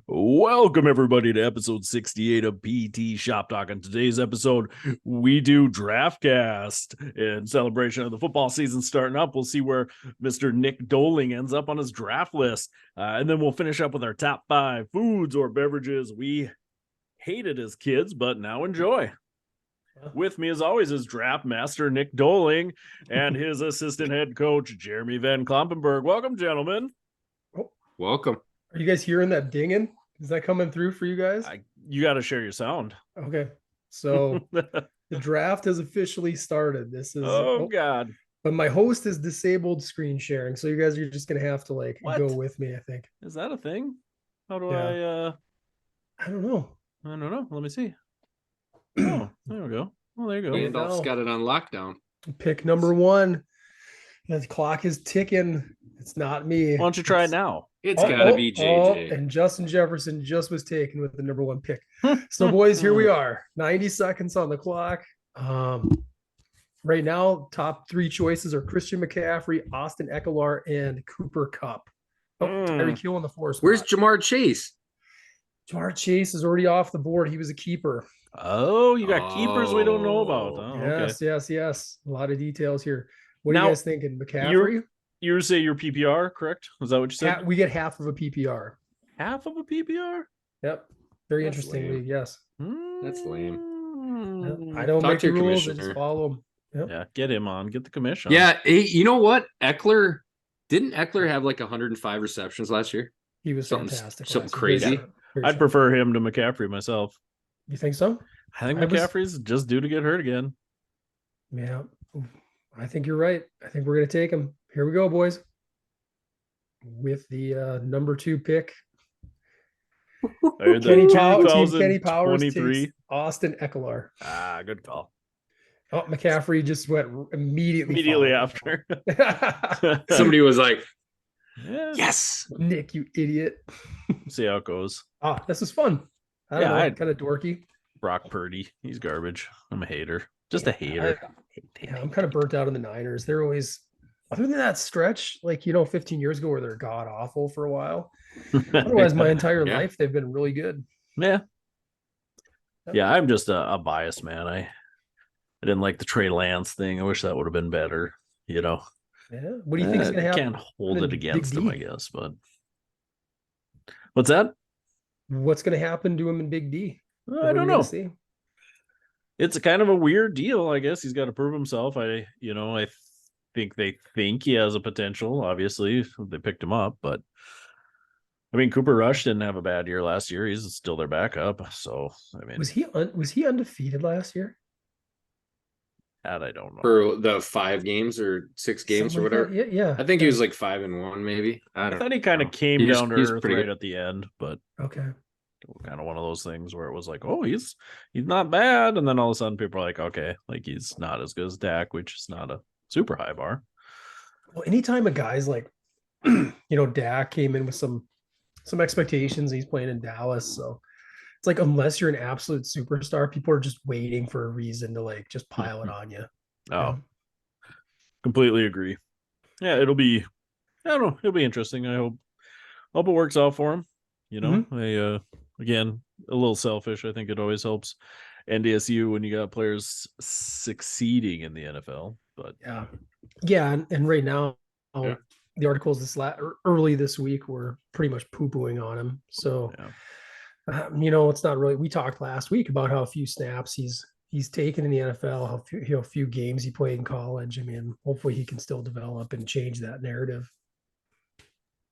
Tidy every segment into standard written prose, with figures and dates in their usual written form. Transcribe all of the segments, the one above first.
Welcome, everybody, to episode 68 of PT Shop Talk. On today's episode, we do Draftcast. In celebration of the football season starting up, we'll see where Mr. Nick Doling ends up on his draft list. And then we'll finish up with our top 5 foods or beverages we hated as kids, but now enjoy. With me, as always, is draft master Nick Doling and his assistant head coach, Jeremy Van Klompenberg. Welcome, gentlemen. Welcome. Are you guys hearing that dinging? Is that coming through for you guys? You got to share your sound. Okay. So the draft has officially started. This is God. But my host has disabled screen sharing, so you guys are just gonna have to go with me, I think. Is that a thing? How do I don't know. I don't know. Let me see. Oh, there we go. Well, there you go. Gandalf's got it on lockdown. Pick number 1. The clock is ticking. It's not me. Why don't you try it now? It's gotta be JJ. And Justin Jefferson just was taken with the number 1 pick. So, boys, here we are. 90 seconds on the clock. Right now, top 3 choices are Christian McCaffrey, Austin Eckler, and Cooper Kupp. Tyreek Hill in the 4th spot. Where's Jamar Chase? Jamar Chase is already off the board. He was a keeper. Oh, you got keepers we don't know about. Oh, yes, okay. yes. A lot of details here. What are you guys thinking? McCaffrey? You say your PPR, correct? Was that what you said? We get half of a PPR. Half of a PPR? Yep. Very interesting league, yes. That's lame. Yep. I don't make the rules, I just follow them. Yep. Yeah, get him on. Get the commission. Yeah, hey, you know what? Didn't Eckler have like 105 receptions last year? He was fantastic. Something crazy. I'd prefer him to McCaffrey myself. You think so? I think McCaffrey's just due to get hurt again. Yeah, I think you're right. I think we're going to take him. Here we go, boys. With the number 2 pick. Kenny Powers takes Austin Eckler. Good call. Oh, McCaffrey just went immediately after. Somebody was like, yes, Nick, you idiot. See how it goes. This is fun. I don't know, kind of dorky. Brock Purdy, he's garbage. I'm a hater. Just a hater. I'm kind of burnt out on the Niners. They're always, other than that stretch, 15 years ago where they're god awful for a while. Otherwise, my entire life, they've been really good. Yeah. Yeah, I'm just a biased man. I didn't like the Trey Lance thing. I wish that would have been better, Yeah. What do you think is going to happen? Can't hold it against him, I guess. But what's that? What's going to happen to him in Big D? I don't know. It's a kind of a weird deal. I guess he's got to prove himself. I think they think he has a potential. Obviously, they picked him up, but I mean, Cooper Rush didn't have a bad year last year. He's still their backup. So I mean, was he undefeated last year? That I don't know. For the 5 games or 6 games or whatever. Yeah. I think he was like 5-1, maybe. I thought he kind of came down to earth right at the end, but okay. Kind of one of those things where it was like, oh, he's not bad, and then all of a sudden people are like, okay, like he's not as good as Dak, which is not a super high bar. Well, anytime a guy's like, Dak came in with some expectations, he's playing in Dallas, so it's like unless you're an absolute superstar, people are just waiting for a reason to just pile it on you. Completely agree. Yeah, it'll be interesting. I hope it works out for him. Again, a little selfish. I think it always helps NDSU when you got players succeeding in the NFL. But and right now, the articles early this week were pretty much poo-pooing on him. So, it's not really. We talked last week about how few snaps he's taken in the NFL, how few games he played in college. I mean, hopefully he can still develop and change that narrative.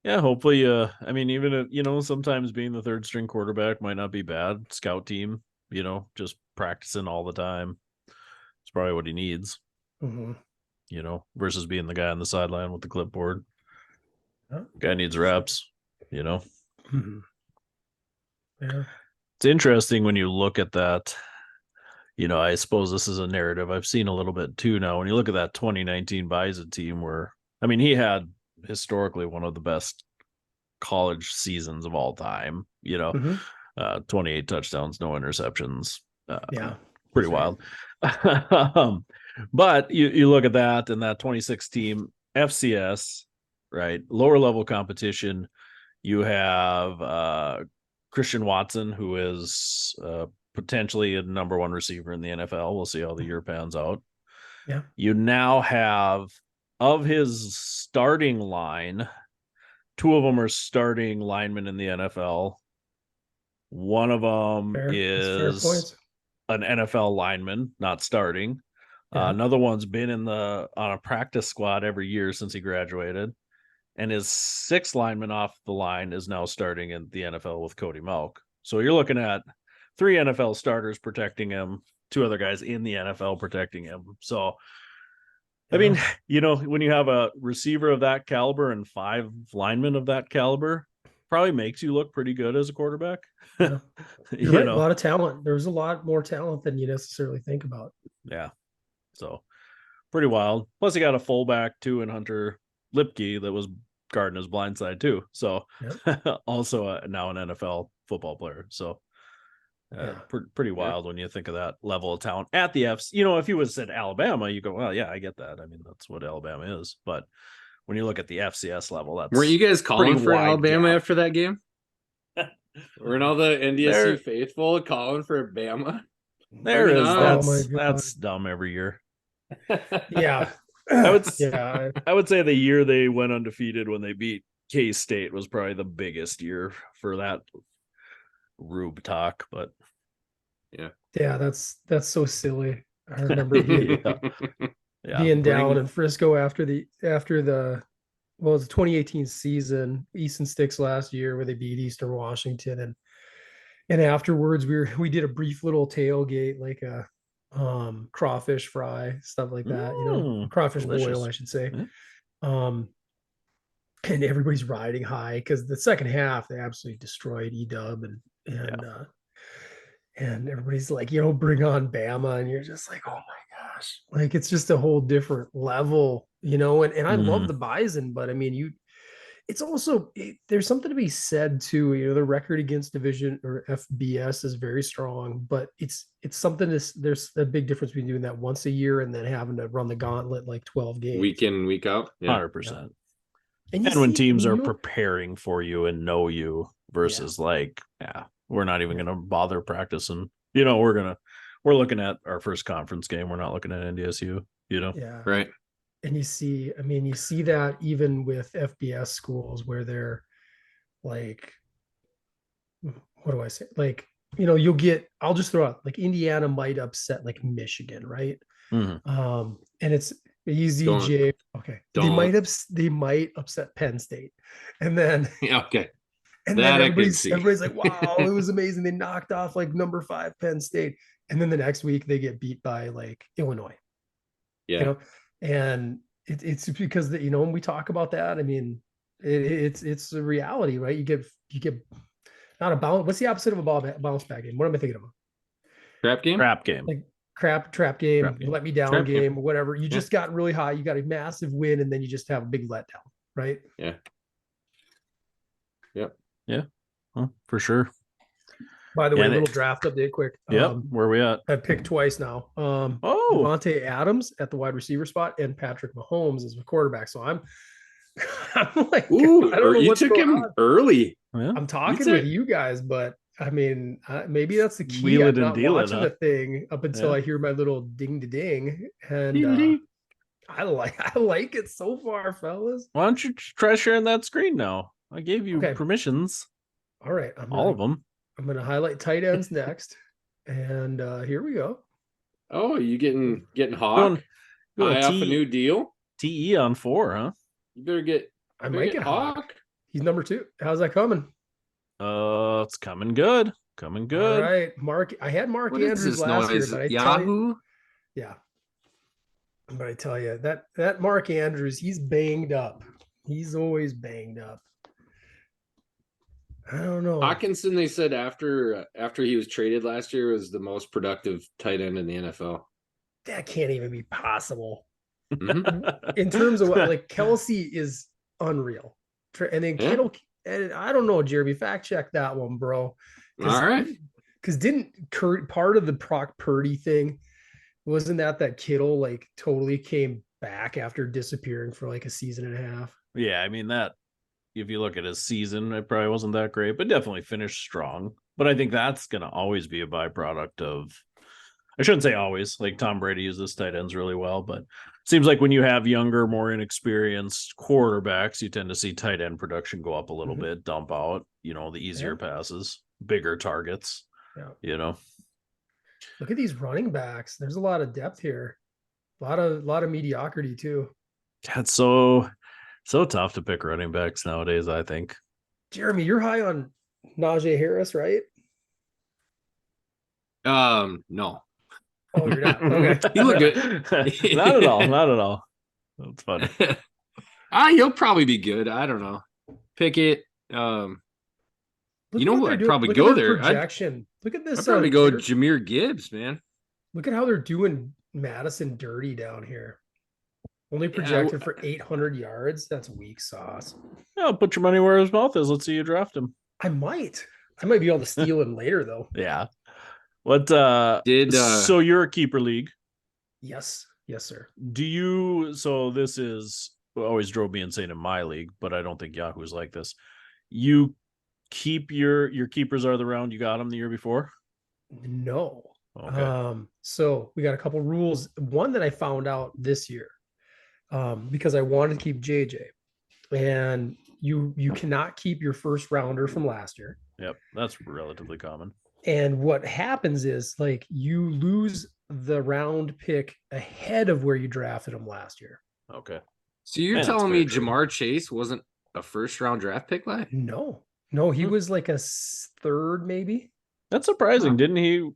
Yeah, hopefully. I mean, even if, sometimes being the 3rd string quarterback might not be bad. Scout team, just practicing all the time. It's probably what he needs. Mm-hmm. Versus being the guy on the sideline with the clipboard. Guy needs reps. Mm-hmm. Yeah, it's interesting when you look at that. I suppose this is a narrative I've seen a little bit too now. When you look at that 2019 Bison team, where he had historically one of the best college seasons of all time, 28 touchdowns, no interceptions. Pretty wild. But you look at that and that 26 team FCS, right? Lower level competition. You have Christian Watson, who is potentially a number one receiver in the NFL. We'll see how the year pans out. Yeah. You now have, of his starting line, 2 of them are starting linemen in the NFL. One of them is an NFL lineman, not starting. Another one's been on a practice squad every year since he graduated. And his 6th lineman off the line is now starting in the NFL with Cody Malk. So you're looking at 3 NFL starters protecting him, 2 other guys in the NFL protecting him. So, I mean, when you have a receiver of that caliber and 5 linemen of that caliber, probably makes you look pretty good as a quarterback. Yeah. You're right. A lot of talent. There's a lot more talent than you necessarily think about. Yeah. So pretty wild. Plus, he got a fullback too in Hunter Lipke that was guarding his blind side too. So also now an NFL football player. So pretty wild when you think of that level of talent at the Fs. If you would have said Alabama, you go, well, yeah, I get that. I mean, that's what Alabama is. But when you look at the FCS level, that's weren't you guys calling for Alabama after that game? Weren't all the NDSU faithful calling for Bama? There is. That's dumb every year. Yeah. I would say the year they went undefeated when they beat K-State was probably the biggest year for that Rube talk, but yeah, that's so silly. I remember being down in Frisco after the it was the 2018 season, Easton Sticks last year where they beat Eastern Washington, and afterwards we did a brief little tailgate, like a crawfish fry, stuff like that, crawfish boil, I should say. And everybody's riding high because the second half they absolutely destroyed EW and everybody's like, bring on Bama, and you're just like, oh my gosh, like it's just a whole different level, and I love the Bison, but I mean, it's also there's something to be said too. The record against division or FBS is very strong, but it's something there's a big difference between doing that once a year and then having to run the gauntlet like 12 games week in, week out. 100%. And when teams are preparing for you and know you versus we're not even going to bother practicing. We're looking at our first conference game. We're not looking at NDSU, Yeah. Right. And you see that even with FBS schools where they're like, what do I say? Like, I'll just throw out like Indiana might upset like Michigan, right? Mm-hmm. And it's EZJ. Okay. They might upset Penn State. And then okay. And then everybody's like, wow, it was amazing. They knocked off like number 5 Penn State. And then the next week they get beat by like Illinois. Yeah. And it's because that, when we talk about that, I mean, it's a reality, right? You get not a bounce. What's the opposite of a bounce back game? What am I thinking of? Trap game? Trap game. Like trap game, let me down game, or whatever. You just got really high. You got a massive win, and then you just have a big letdown, right? Yeah. Yep. Yeah. Well, for sure. By the way, a little draft update quick. Where are we at? I've picked twice now. Devontae Adams at the wide receiver spot and Patrick Mahomes as the quarterback. So I'm like, ooh, you took him early. Yeah. I'm talking with you guys, but I mean, maybe that's the key. I'm not watching the thing up until I hear my little ding to ding, and I like it so far, fellas. Why don't you try sharing that screen now? I gave you permissions. All right, all of them. I'm going to highlight tight ends next, and here we go. Oh, you getting Hawk? Eye off a new deal? TE on 4, huh? You better get. I might get Hawk. He's number 2. How's that coming? It's coming good. Coming good. All right, Mark. I had Mark Andrews last year, but Yahoo. But I tell you that Mark Andrews, he's banged up. He's always banged up. I don't know. Hawkinson, they said after he was traded last year, was the most productive tight end in the NFL. That can't even be possible. In terms of what, like, Kelsey is unreal, and then Kittle. And I don't know, Jeremy, fact check that one, bro. All right. Because didn't part of the Brock Purdy thing wasn't that Kittle like totally came back after disappearing for like a season and a half? Yeah, I mean that if you look at his season, it probably wasn't that great, but definitely finished strong. But I think that's going to always be a byproduct of, I shouldn't say always, like Tom Brady uses tight ends really well, but it seems like when you have younger, more inexperienced quarterbacks, you tend to see tight end production go up a little bit, dump out, the easier passes, bigger targets, Look at these running backs. There's a lot of depth here. A lot of mediocrity too. That's so tough to pick running backs nowadays, I think. Jeremy, you're high on Najee Harris, right? No. Oh, you're not. Okay. You look good. Not at all. Not at all. That's funny. He'll probably be good. I don't know. Pickett. You know who? I'd probably go there. Projection. Look at this. I'd probably go Jahmyr Gibbs, man. Look at how they're doing Madison dirty down here. Only projected for 800 yards. That's weak sauce. Yeah, put your money where his mouth is. Let's see you draft him. I might be able to steal him later though. Yeah. What so you're a keeper league? Yes, sir. So this is always drove me insane in my league, but I don't think Yahoo's like this. You keep your keepers are the round you got them the year before? No. Okay. So we got a couple rules. One that I found out this year, because I wanted to keep JJ, and you cannot keep your first rounder from last year. Yep, that's relatively common. And what happens is like you lose the round pick ahead of where you drafted him last year. Okay. So you're telling me Jamar Chase wasn't a first round draft pick last? No, he was like a third, maybe. That's surprising.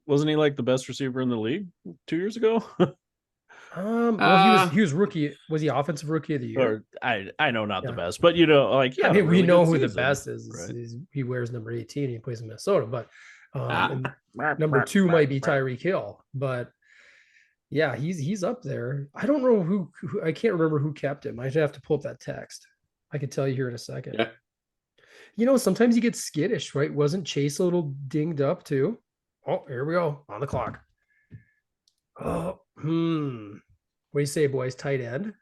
Wasn't he like the best receiver in the league 2 years ago? Well, he was rookie. Was he offensive rookie of the year? Or I know not the best, but we know who the best is. Right? He wears number 18. He plays in Minnesota, but and number 2 might be Tyreek Hill, but yeah, he's up there. I don't know who I can't remember who kept him. I have to pull up that text. I can tell you here in a second. Yeah. Sometimes you get skittish, right? Wasn't Chase a little dinged up too? Oh, here we go on the clock. Oh, what do you say, boys? Tight end.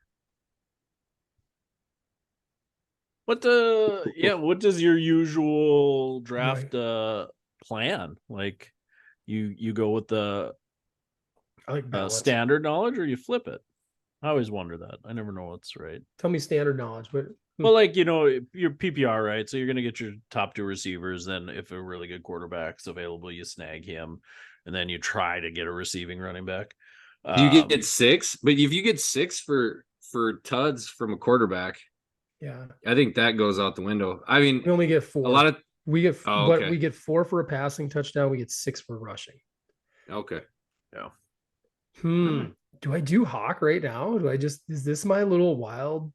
What does your usual draft plan? Like you go with the standard knowledge, or you flip it? I always wonder that. I never know what's right. Tell me standard knowledge, but well, like your PPR, right? So you're gonna get your top 2 receivers. Then if a really good quarterback's available, you snag him, and then you try to get a receiving running back. You get 6, but if you get 6 for tuds from a quarterback, yeah, I think that goes out the window. I mean, we only get 4. A lot of we get, but we get 4 for a passing touchdown. We get 6 for rushing. Okay. Yeah. Do I do Hawk right now? Is this my little wild?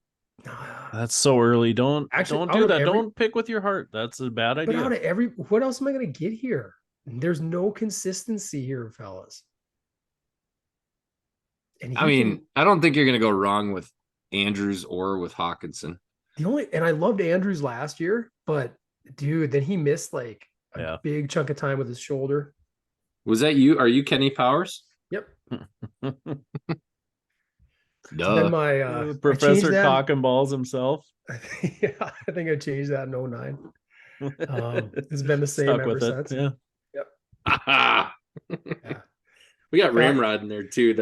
That's so early. Don't do that. Don't pick with your heart. That's a bad idea. But out of what else am I going to get here? There's no consistency here, fellas. And I don't think you're going to go wrong with Andrews or with Hawkinson. And I loved Andrews last year, but dude, then he missed like a big chunk of time with his shoulder. Was that you? Are you Kenny Powers? Yep. Duh. My Professor Cock and Balls himself. Yeah, I think I changed that in 09. It's been the same ever since. Yeah. Yep. Yeah. We got Ramrod in there too.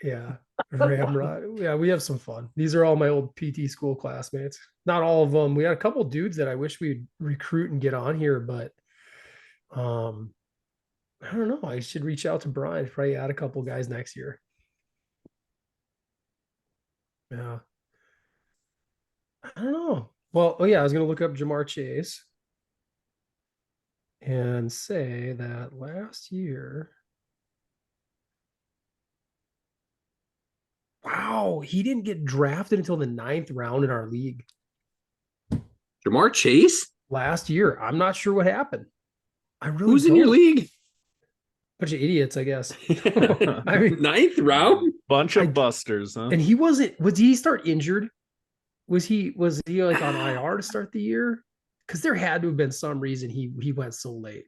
Yeah. Ramrod. Yeah, we have some fun. These are all my old PT school classmates. Not all of them. We had a couple dudes that I wish we'd recruit and get on here, but I don't know. I should reach out to Brian, probably add a couple guys next year. Yeah. I don't know. Well, I was going to look up Jamar Chase and say that last year. Wow, he didn't get drafted until the 9th round in our league. Jamar Chase? Last year. I'm not sure what happened. Who's in your league? Bunch of idiots, I guess. I mean, 9th round? Bunch of busters, huh? And did he start injured? Was he like on IR to start the year? Because there had to have been some reason he went so late.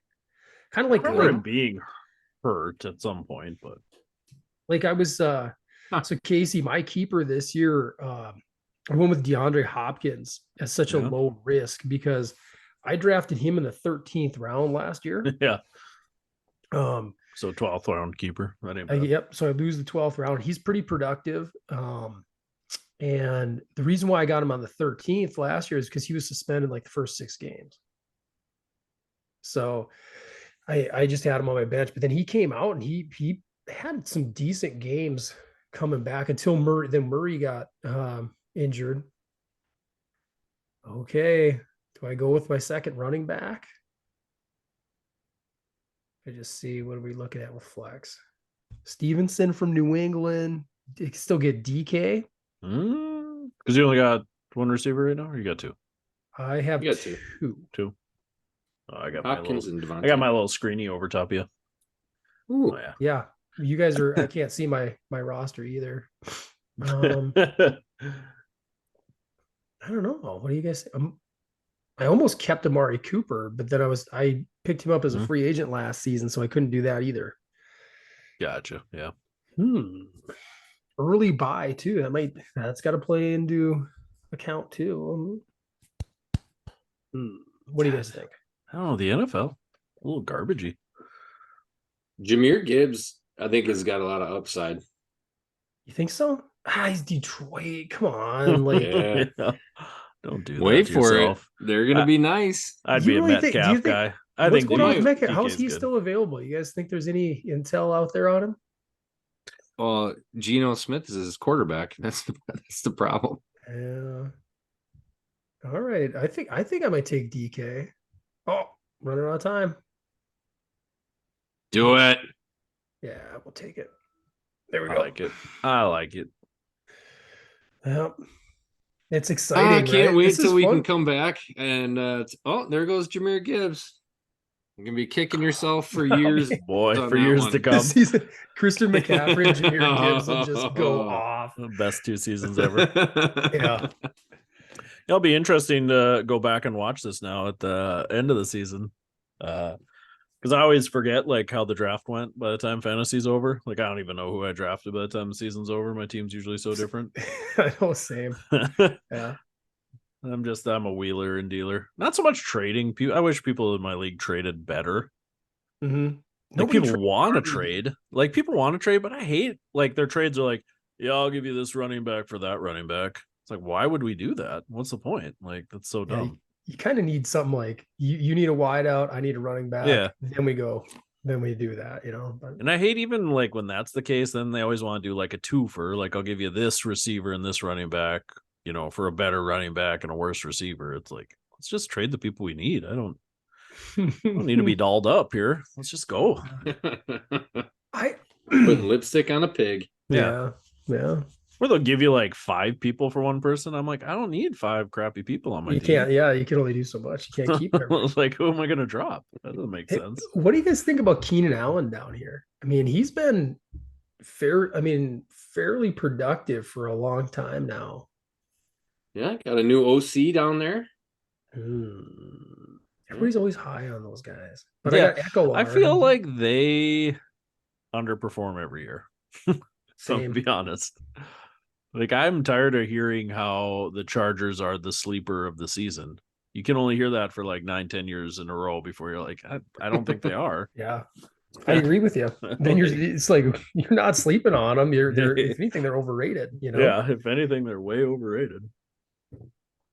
Kind of like him being hurt at some point, but like I was so Casey, my keeper this year, I went with DeAndre Hopkins as such a low risk because I drafted him in the 13th round last year. Yeah. So 12th round keeper. That ain't bad. Yep. So I lose the 12th round. He's pretty productive. And the reason why I got him on the 13th last year is because he was suspended like the first 6 games. So I just had him on my bench, but then he came out and he had some decent games coming back until Murray got injured. Okay. Do I go with my second running back? I just see what are we looking at with flex. Stevenson from New England. You can still get DK. Because you only got one receiver right now, or you got 2? I have two. Two. Oh, I got Hopkins my and I got my little screeny over top of you. Ooh, yeah. You guys are. I can't see my roster either. I don't know. What do you guys? I almost kept Amari Cooper, but then I picked him up as a free agent last season, so I couldn't do that either. Gotcha. Yeah. Early buy too. That's got to play into account too. What do you guys think? I don't know. The NFL, a little garbagey. Jahmyr Gibbs, I think, has got a lot of upside. You think so? He's Detroit. Come on, like yeah. Don't do that. Wait to for yourself. it. They're gonna be nice. I'd be a Metcalf guy. I think going on with Metcalf? How is he still available? You guys think there's any intel out there on him? Well, Geno Smith is his quarterback. That's the problem. Yeah. All right. I think I might take DK. Oh, running out of time. Do it. Yeah, we'll take it. There we go. I like it. Well, it's exciting. I can't wait till we fun. can come back and there goes Jahmyr Gibbs. You're gonna be kicking yourself for years, for years to come. This season, Christian McCaffrey and Jahmyr Gibbs will just go off. The best 2 seasons ever. Yeah. It'll be interesting to go back and watch this now at the end of the season. Because I always forget like how the draft went by the time fantasy's over. Like I don't even know who I drafted by the time the season's over. My team's usually so different. I know, same. Yeah. I'm a wheeler and dealer. Not so much trading. I wish people in my league traded better. Like people want to trade. Like people want to trade, but I hate like their trades are like, yeah, I'll give you this running back for that running back. It's like, why would we do that? What's the point? Like that's so dumb. You kind of need something like you need a wide out, I need a running back. Yeah. Then we do that, But, and I hate even like when that's the case, then they always want to do like a twofer. Like I'll give you this receiver and this running back, for a better running back and a worse receiver. It's like, let's just trade the people we need. I don't need to be dolled up here. Let's just go. I putting lipstick on a pig. Yeah. Or they'll give you like 5 people for one person. I'm like, I don't need 5 crappy people on my team. You can only do so much. You can't keep everything. Like, who am I going to drop? That doesn't make sense. What do you guys think about Keenan Allen down here? I mean, he's been fairly productive for a long time now. Yeah, got a new OC down there. Everybody's always high on those guys. But I got Echo. I feel like they underperform every year. So to be honest. Like I'm tired of hearing how the Chargers are the sleeper of the season. You can only hear that for like 9-10 years in a row before you're like, I don't think they are. Yeah, I agree with you. Then it's like you're not sleeping on them. They're if anything, they're overrated. Yeah, if anything, they're way overrated.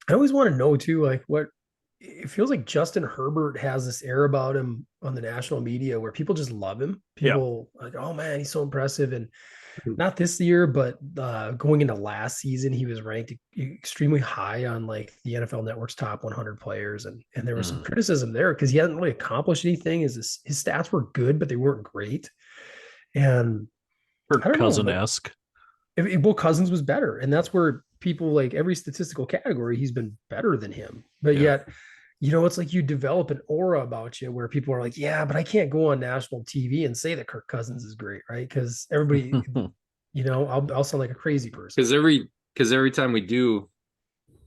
I always want to know too, like what it feels like. Justin Herbert has this air about him on the national media where people just love him. People like, oh man, he's so impressive. And not this year, but going into last season, he was ranked extremely high on like the NFL Network's top 100 players, and there was some criticism there because he hadn't really accomplished anything. His stats were good, but they weren't great. And Kirk Cousin-esque. Well, Cousins was better, and that's where people like every statistical category he's been better than him. But yet, it's like you develop an aura about you where people are like, yeah, but I can't go on national TV and say that Kirk Cousins is great, right? Because everybody, I'll sound like a crazy person. Because every time we do,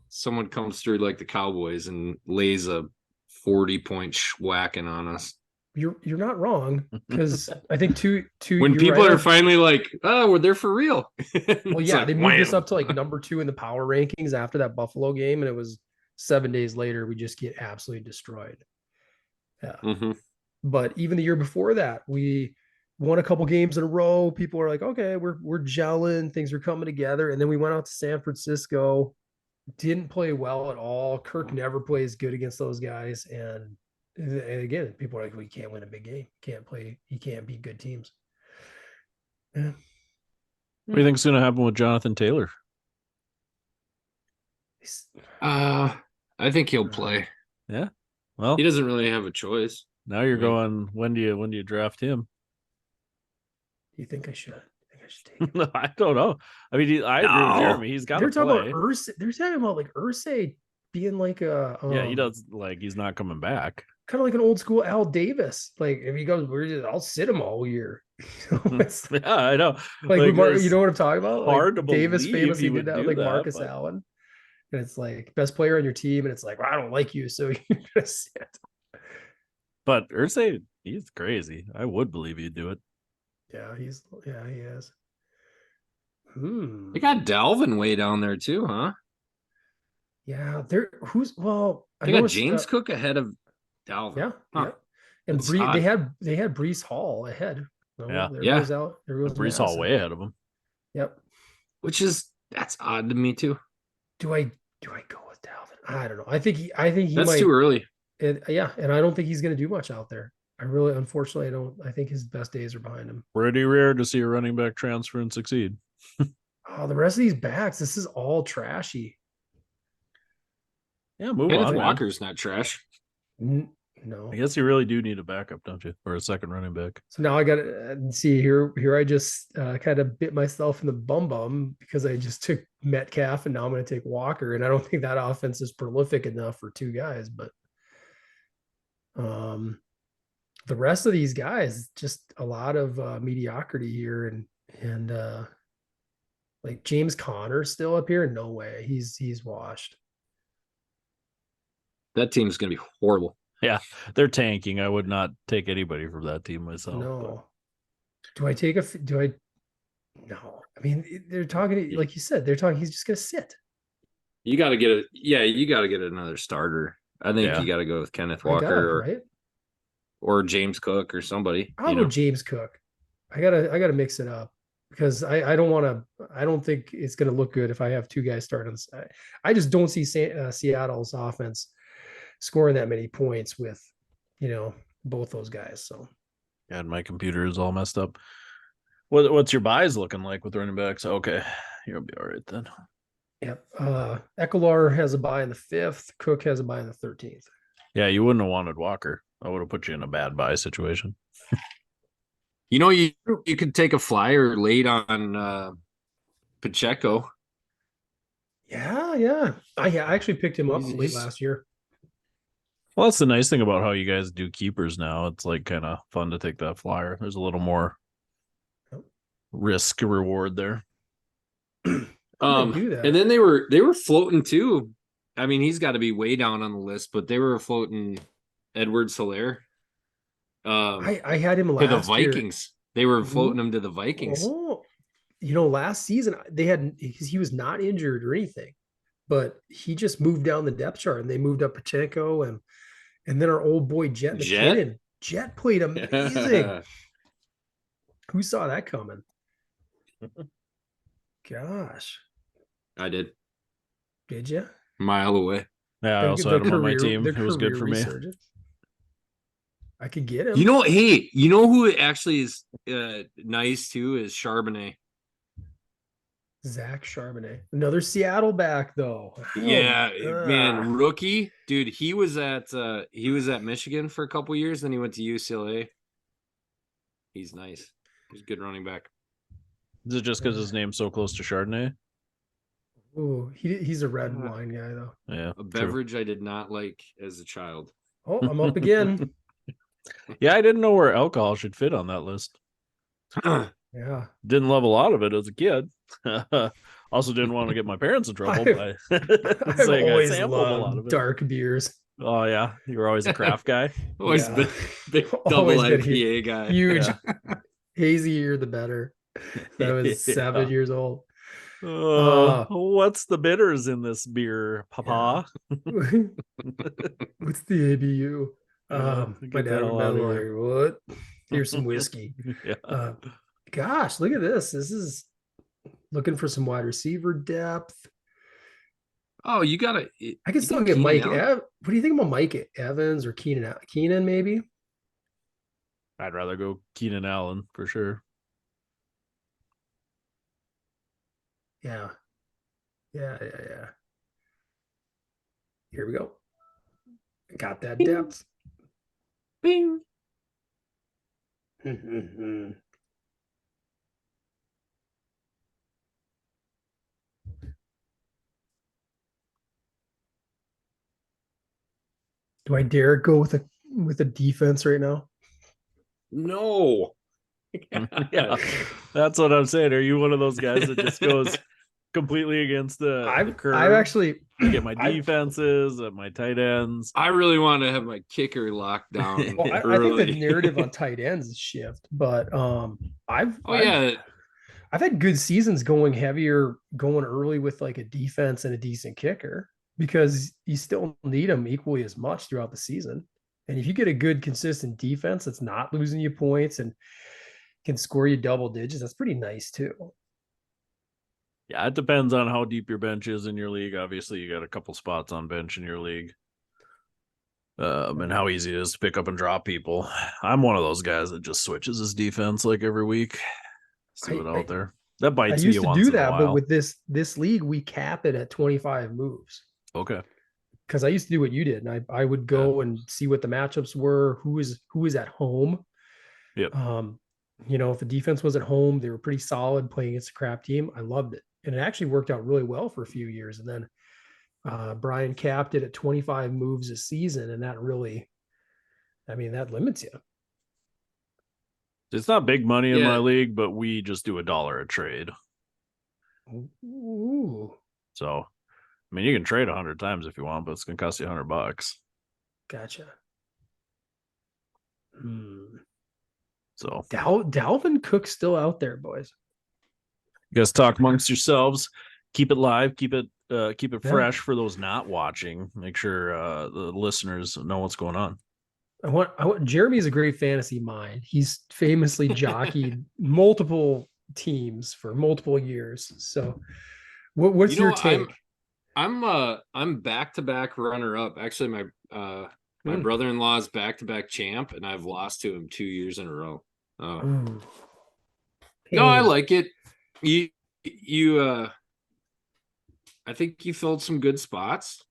someone comes through like the Cowboys and lays a 40-point whacking on us. you're not wrong, because I think two when people are finally like, oh, we're there for real. Well, yeah, they moved us up to like number 2 in the power rankings after that Buffalo game, and it was 7 days later we just get absolutely destroyed. Yeah. Mm-hmm. But even the year before that, we won a couple games in a row. People are like, okay, we're gelling, things are coming together. And then we went out to San Francisco, didn't play well at all. Kirk never plays good against those guys. And again, people are like, we can't win a big game. He can't beat good teams. Yeah. What do you think's going to happen with Jonathan Taylor? I think he'll play. Yeah. Well, he doesn't really have a choice. Now you're going, when do you draft him? Do you think I should? Take him? No, I don't know. I mean, I agree with Jeremy. He's got to play. They're talking about like Irsay being like a yeah, he does, like he's not coming back. Kind of like an old school Al Davis. Like if he goes, I'll sit him all year. Yeah, I know. Like you know what I'm talking about? Hard like to Davis believe famously he would did that do with like that, Marcus Allen. And it's like best player on your team, and it's like, well, I don't like you, so you're gonna sit. But Irsay, he's crazy. I would believe he'd do it. Yeah, he is. They got Dalvin way down there too, huh? Yeah, they got James Cook ahead of Dalvin. Yeah, huh. Yeah. And they had Breece Hall ahead. There goes Breece Hall way ahead of him. Yep. That's odd to me too. Do I go with Dalvin? I don't know. I think he that's might, too early. And I don't think he's going to do much out there. Unfortunately, I don't. I think his best days are behind him. Pretty rare to see a running back transfer and succeed. Oh, the rest of these backs, this is all trashy. Yeah, move on. Walker's not trash. No, I guess you really do need a backup, don't you, or a second running back? So now I got to see here. I just kind of bit myself in the bum because I just took Metcalf, and now I'm going to take Walker, and I don't think that offense is prolific enough for two guys. But the rest of these guys, just a lot of mediocrity here, and like James Conner still up here. No way, he's washed. That team's going to be horrible. Yeah, they're tanking. I would not take anybody from that team myself. No. But. No. I mean, they're talking, like you said, he's just going to sit. You got to get another starter. I think you got to go with Kenneth Walker or James Cook or somebody. I'll go James Cook. I gotta mix it up because I don't think it's going to look good if I have two guys starting on the side. I just don't see Seattle's offense scoring that many points with, both those guys. So, and my computer is all messed up. What's your buys looking like with running backs? Okay, you'll be all right then. Yep. Ekeler has a buy in the 5th. Cook has a buy in the 13th. Yeah, you wouldn't have wanted Walker. I would have put you in a bad buy situation. You could take a flyer late on Pacheco. Yeah. I actually picked him up late last year. Well, that's the nice thing about how you guys do keepers now. It's like kind of fun to take that flyer. There's a little more risk reward there. And then they were floating too. I mean, he's got to be way down on the list, but they were floating Edwards-Helaire. I had him last to the Vikings. They were floating him to the Vikings. Oh, last season he was not injured or anything, but he just moved down the depth chart, and they moved up Pacheco and then our old boy Jet McKinnon. Jet played amazing. Who saw that coming? Gosh. I did. Did you? Mile away. Yeah, I also had him on my team. It was good for me. I could get him. Who actually is nice too is Charbonnet. Zach Charbonnet. Another Seattle back though. Man, rookie. Dude, he was at Michigan for a couple years, then he went to UCLA. He's nice. He's a good running back. Is it just because his name's so close to Chardonnay? Oh, he's a red wine guy though. Yeah. A beverage I did not like as a child. Oh, I'm up again. Yeah, I didn't know where alcohol should fit on that list. Yeah. Didn't love a lot of it as a kid. Also didn't want to get my parents in trouble by I've always loved a lot of dark beers. Oh yeah, you were always a craft guy. Always Yeah. been big double Always been IPA guy. Huge. Yeah. Hazier the better. That I was 7 years old. What's the bitters in this beer, Papa? Yeah. What's the ABU? My Get the dad hell would out be of like, here. what? Here's some whiskey. Yeah. Gosh, look at this. This is looking for some wide receiver depth. Oh, you got I can still get Mike. What do you think about Mike Evans or Keenan? Keenan, maybe? I'd rather go Keenan Allen for sure. Yeah. Yeah. Here we go. Got that depth. Bing. Do I dare go with a defense right now? No. Yeah, that's what I'm saying. Are you one of those guys that just goes completely against the curve? I've actually get my defenses at my tight ends. I really want to have my kicker locked down. Well, I think the narrative on tight ends is shift, but I've had good seasons going early with like a defense and a decent kicker because you still need them equally as much throughout the season. And if you get a good, consistent defense that's not losing you points and can score you double digits, that's pretty nice too. Yeah, it depends on how deep your bench is in your league. Obviously, you got a couple spots on bench in your league. And how easy it is to pick up and drop people. I'm one of those guys that just switches his defense like every week. See what out there. That bites me once in a while. I used to do that, but with this league, we cap it at 25 moves. Okay. Because I used to do what you did, and I would go and see what the matchups were, who is at home. Yep. If the defense was at home, they were pretty solid playing against a crap team. I loved it. And it actually worked out really well for a few years. And then Brian capped it at 25 moves a season. And that really, that limits you. It's not big money in my league, but we just do $1 a trade. Ooh. So, you can trade 100 times if you want, but it's going to cost you $100. Gotcha. So Dalvin Cook's still out there, boys. You guys talk amongst yourselves. Keep it live. Keep it fresh for those not watching. Make sure the listeners know what's going on. I want Jeremy's a great fantasy mind. He's famously jockeyed multiple teams for multiple years. So, what's your take? I'm back-to-back runner-up. Actually, my brother-in-law's back-to-back champ, and I've lost to him 2 years in a row. No, I like it. I think you filled some good spots.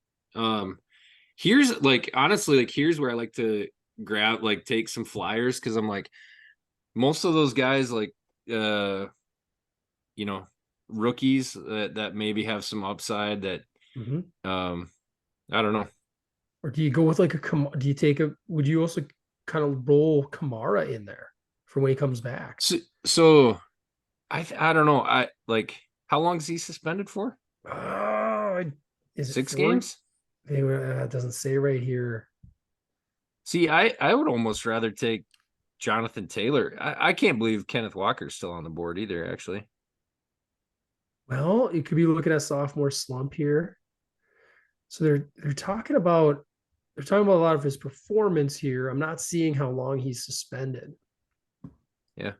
Here's here's where I like to take some flyers, because I'm like, most of those guys rookies that maybe have some upside that I don't know. Or do you go with would you also kind of roll Kamara in there for when he comes back? So I don't know. How long is he suspended for? Is it 6 games? It doesn't say right here. See, I would almost rather take Jonathan Taylor. I can't believe Kenneth Walker's still on the board either, actually. Well, you could be looking at sophomore slump here. So they're talking about a lot of his performance here. I'm not seeing how long he's suspended. Yeah.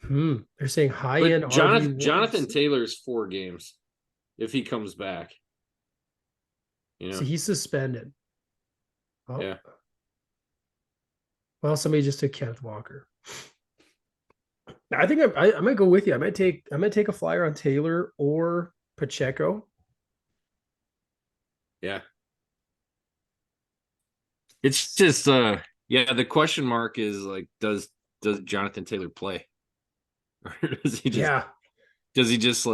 They're saying high end. Jonathan Taylor's 4 games if he comes back. So he's suspended. Oh. Yeah. Well, somebody just took Kenneth Walker. I think I might go with you. I might take a flyer on Taylor or Pacheco. Yeah. It's just the question mark is does Jonathan Taylor play? Or does he just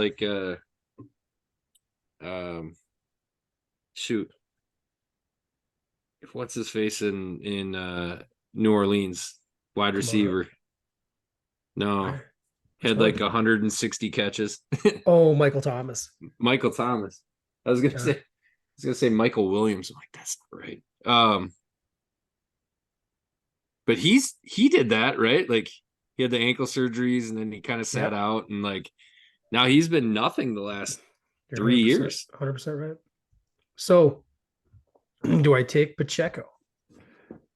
shoot, what's his face in New Orleans, wide receiver? No, had 160 catches. Oh, Michael Thomas. I was gonna say was gonna say Michael Williams. I'm like, that's not right. But he did that, right? Like he had the ankle surgeries and then he kind of sat out and like now he's been nothing the last 3 years. 100% right. So do I take Pacheco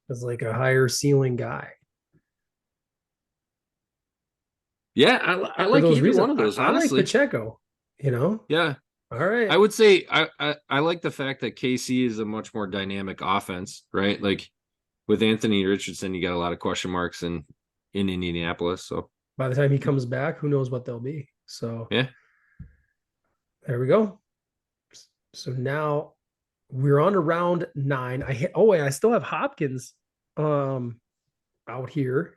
as like a higher ceiling guy? Yeah, I like either reasons. one of those. Honestly, I like Pacheco. Yeah. All right. I would say I like the fact that KC is a much more dynamic offense, right? Like with Anthony Richardson, you got a lot of question marks in Indianapolis. So by the time he comes back, who knows what they'll be. So yeah, there we go. So now we're on to round 9. I still have Hopkins out here.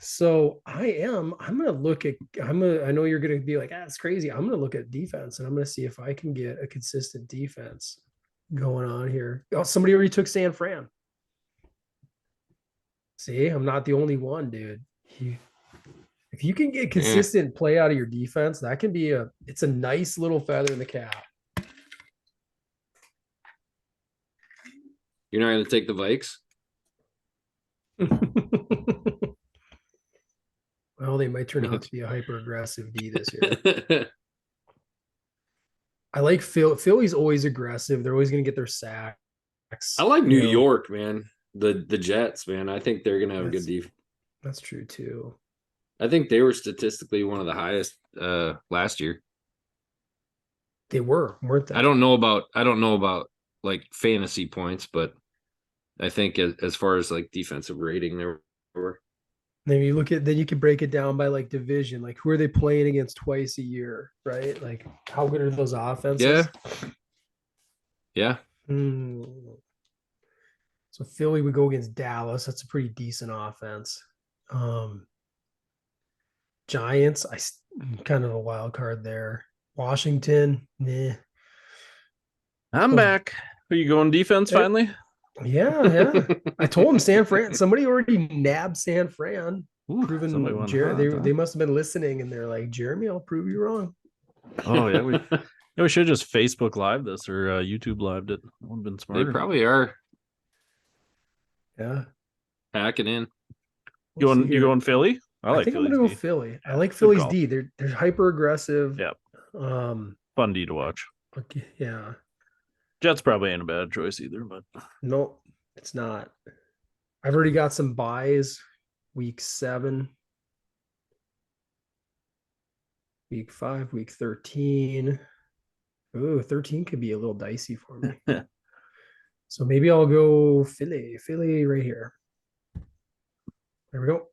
So I'm gonna look at I know you're gonna be like, that's crazy. I'm gonna look at defense and I'm gonna see if I can get a consistent defense going on here. Oh, somebody already took San Fran. See, I'm not the only one, dude. If you can get consistent play out of your defense, that can be it's a nice little feather in the cap. You're not gonna take the Vikes? Well, they might turn out to be a hyper aggressive D this year. I like Philly's always aggressive. They're always going to get their sacks. I like New York, man. The Jets, man. I think they're going to have a good defense. That's true too. I think they were statistically one of the highest last year. They weren't they? I don't know about like fantasy points, but I think as far as like defensive rating, they were. Then you can break it down by like division, like who are they playing against twice a year, right? Like how good are those offenses? Yeah. So Philly would go against Dallas. That's a pretty decent offense. Giants, kind of a wild card there. Washington, nah. I'm back. Are you going defense finally? Yeah. I told him San Fran. Somebody already nabbed San Fran. Proven they must have been listening, and they're like, Jeremy, I'll prove you wrong. Oh yeah, we should just Facebook Live this or YouTube Live it. Would have been smarter. They probably are. Yeah, hacking in. You going Philly? I think I'm gonna go Philly. I like Philly's D. They're hyper aggressive. Yep. Fun D to watch. Okay, yeah. Jets probably ain't a bad choice either, but no, it's not. I've already got some buys. Week 7, week 5, week 13. Ooh, 13 could be a little dicey for me. So maybe I'll go Philly right here. There we go.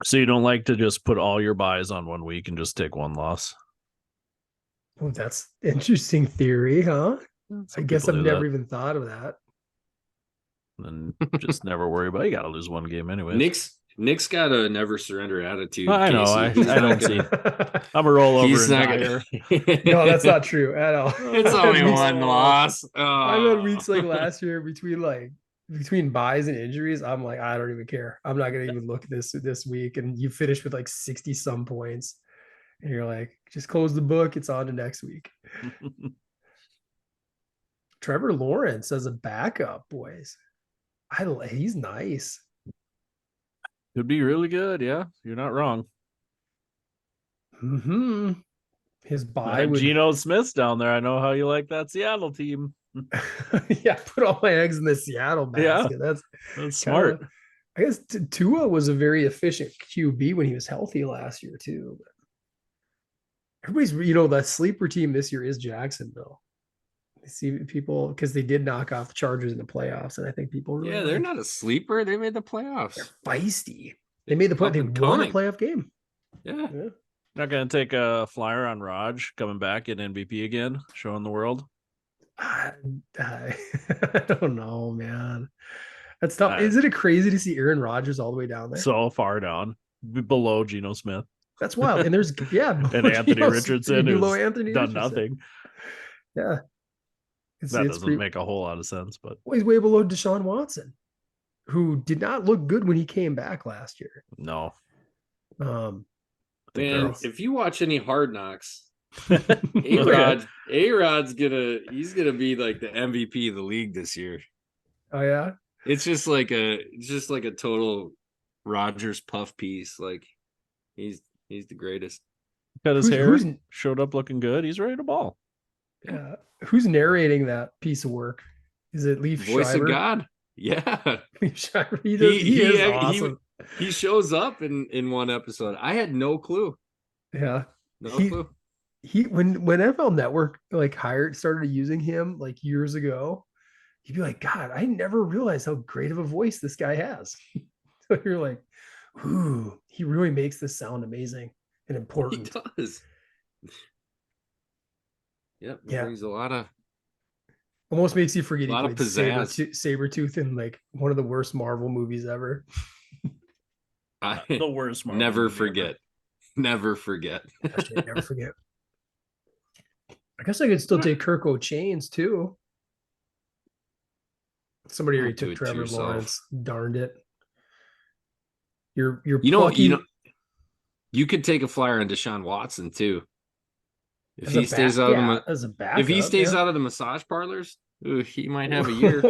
So you don't like to just put all your buys on one week and just take one loss? Oh, that's interesting theory, huh? I guess I've never even thought of that. And just never worry about it. You got to lose one game anyway. Nick's got a never surrender attitude. I know. I don't see. I'm a rollover. He's not gonna. No, that's not true at all. It's only one loss. I've had weeks like last year between buys and injuries. I'm like, I don't even care. I'm not gonna even look at this week. And you finish with like 60 some points, and you're like, just close the book. It's on to next week. Trevor Lawrence as a backup, boys. He's nice. Could be really good. Yeah, you're not wrong. His bye with Geno Smith's down there. I know how you like that Seattle team. Yeah, put all my eggs in the Seattle basket. Yeah, that's smart. I guess Tua was a very efficient QB when he was healthy last year too. Everybody's, that sleeper team this year is Jacksonville. See people because they did knock off the Chargers in the playoffs, and I think people really they're not a sleeper. They made the playoffs. They're feisty. They made the play. They won a playoff game. Yeah. Not gonna take a flyer on Raj coming back in MVP again, showing the world. I don't know, man. That's tough. Isn't it crazy to see Aaron Rodgers all the way down there? So far down, below Geno Smith. That's wild. And there's and Anthony Richardson below who's Anthony done Richardson. Nothing. Yeah. That doesn't make a whole lot of sense, but he's way below Deshaun Watson, who did not look good when he came back last year. No. Man, if you watch any Hard Knocks, A-Rod's he's gonna be like the MVP of the league this year. Oh yeah. It's just like a total Rodgers puff piece. Like he's the greatest. Cut his hair, showed up looking good. He's ready to ball. Yeah. Who's narrating that piece of work? Is it Leaf Voice Schreiber? of God? Yeah. Leaf Schreiber. He is awesome. He shows up in one episode. I had no clue. Yeah. No clue. When NFL Network like started using him like years ago, you'd be like, God, I never realized how great of a voice this guy has. So you're like, ooh, he really makes this sound amazing and important. He does. Yep. Yeah. Brings a lot of almost makes you forget a lot he of played pizzazz. Sabretooth in like one of the worst Marvel movies ever. The worst Marvel never movie forget. ever. Never forget. Never forget. I guess I could still take Kirk O'Chains too. Somebody already took Trevor Lawrence. Darned it. You're you could take a flyer on Deshaun Watson too. If he stays out of the massage parlors, he might have a year.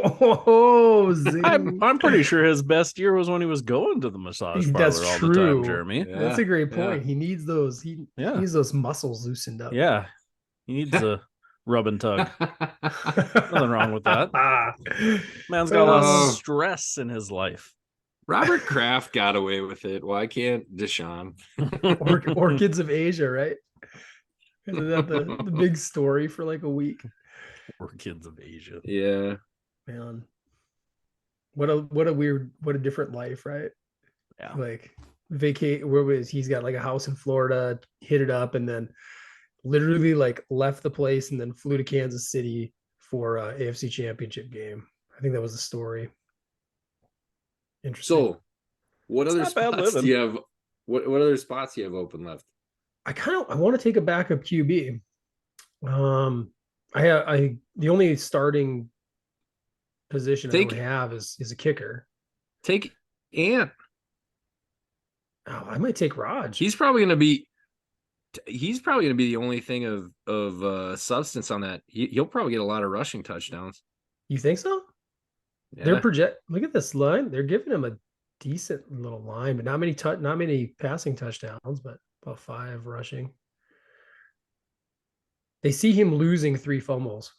I'm pretty sure his best year was when he was going to the massage parlor all the time, Jeremy. Yeah. That's a great point. He needs those. He needs those muscles loosened up. Yeah. He needs a rub and tug. Nothing wrong with that. Man's got a lot of stress in his life. Robert Kraft got away with it. Why can't Deshaun? Orchids of Asia, right? Isn't that the big story for like a week? Orchids of Asia. Yeah. Man. What a different life, right? Yeah. Like he's got like a house in Florida, hit it up, and then literally like left the place and then flew to Kansas City for AFC Championship game. I think that was the story. Interesting. So what other spots do you have? What other spots do you have open left? I want to take a backup QB. The only starting position I don't have is a kicker. Take Ant. Oh, I might take Raj. He's probably going to be the only thing of substance on that. He'll probably get a lot of rushing touchdowns. You think so? Yeah. Look at this line. They're giving him a decent little line, but not many passing touchdowns, but about 5 rushing. They see him losing 3 fumbles.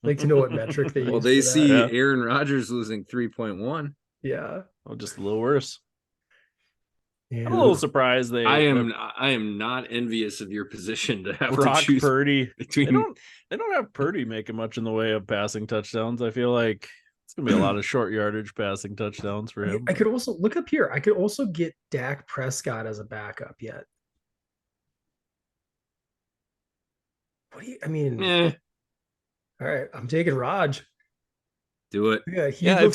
Like to know what metric they use. Well, they see Aaron Rodgers losing 3.1. Yeah. Oh, just a little worse. Yeah. I'm a little surprised I am not envious of your position to have Brock to choose Purdy. between. They don't have Purdy making much in the way of passing touchdowns. I feel like it's gonna be a lot of short yardage passing touchdowns for him. I could also look up here. I could also get Dak Prescott as a backup yet. All right, I'm taking Raj. Do it. Yeah, if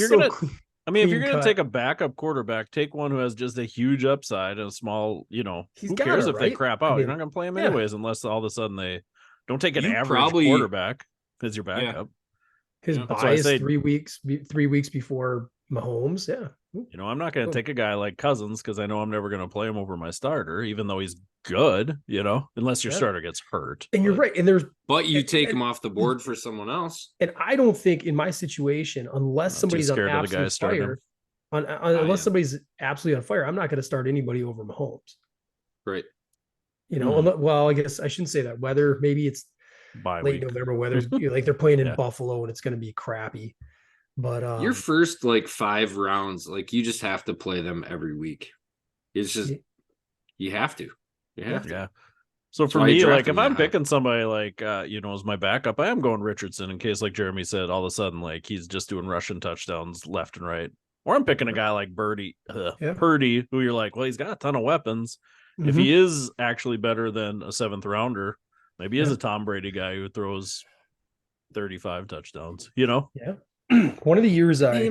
you're gonna take a backup quarterback, take one who has just a huge upside and a small, who cares if they crap out? You're not gonna play him anyways, unless all of a sudden they don't take an average quarterback as your backup. His bias 3 weeks before Mahomes. Yeah. I'm not going to take a guy like Cousins because I know I'm never going to play him over my starter, even though he's good, unless your starter gets hurt. And you're right. But you take him off the board for someone else. And I don't think in my situation, unless somebody's on absolute fire, unless somebody's absolutely on fire, I'm not going to start anybody over Mahomes. Right. Well, I guess I shouldn't say that. Whether maybe it's late November, weather's like they're playing in Buffalo and it's going to be crappy. But your first 5 rounds, you just have to play them every week. It's just you have to. Yeah. So for me, if I'm picking somebody as my backup, I am going Richardson in case, like Jeremy said, all of a sudden he's just doing rushing touchdowns left and right. Or I'm picking a guy like Purdy, who you're like, well, he's got a ton of weapons. Mm-hmm. If he is actually better than a 7th rounder, maybe he is a Tom Brady guy who throws 35 touchdowns. Yeah. One of the years I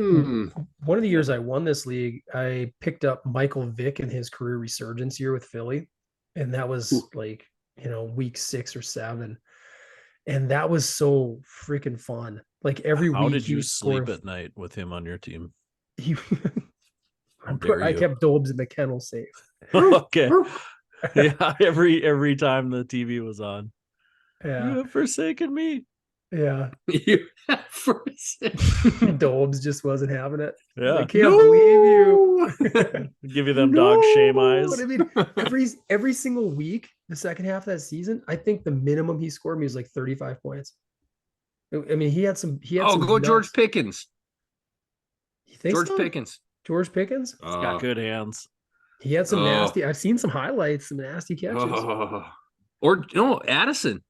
won this league, I picked up Michael Vick in his career resurgence year with Philly, and that was week 6 or 7, and that was so freaking fun. Every week, how did you sleep at night with him on your team? I kept Dobbs in the kennel safe. Okay. Yeah, every time the TV was on. You Yeah. have forsaken me. Yeah. You for a second. Dobbs just wasn't having it. He's Yeah. like, can't believe you. Give you them dog shame eyes. But I mean, every single week, the second half of that season, I think the minimum he scored me was like 35 points. I mean, he had some Go nuts. George Pickens. You think George so? Pickens. George Pickens? He's got good hands. He had some nasty. I've seen some highlights, some nasty catches. Or no, Addison.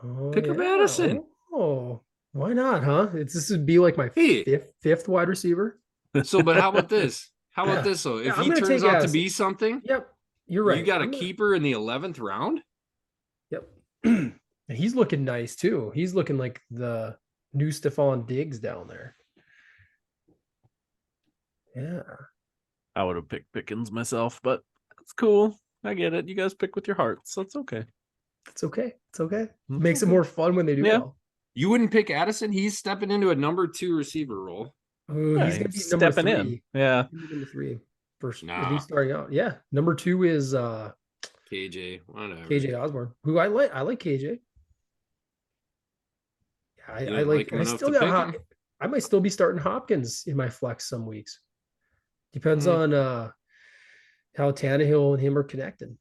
Oh, Pick up Addison. Oh, why not, huh? This would be like my fifth wide receiver. So, but how about this? How about this though? If I'm he gonna turns take out to Addison. be something, Yep, you're right. You got a keeper in the 11th round. Yep, and he's looking nice too. He's looking like the new Stephon Diggs down there. Yeah, I would have picked Pickens myself, but that's cool. I get it. You guys pick with your hearts. That's okay. it's okay. It's okay. Makes it more fun when they do well. You wouldn't pick Addison? He's stepping into a number 2 receiver role. Oh, he's gonna be number 3. In. Yeah, number 3 first. At least starting out. Yeah, number 2 is KJ. Whatever. KJ Osborne, who I like. I like KJ. Yeah, I like. I still got. I might still be starting Hopkins in my flex some weeks. Depends on how Tannehill and him are connected.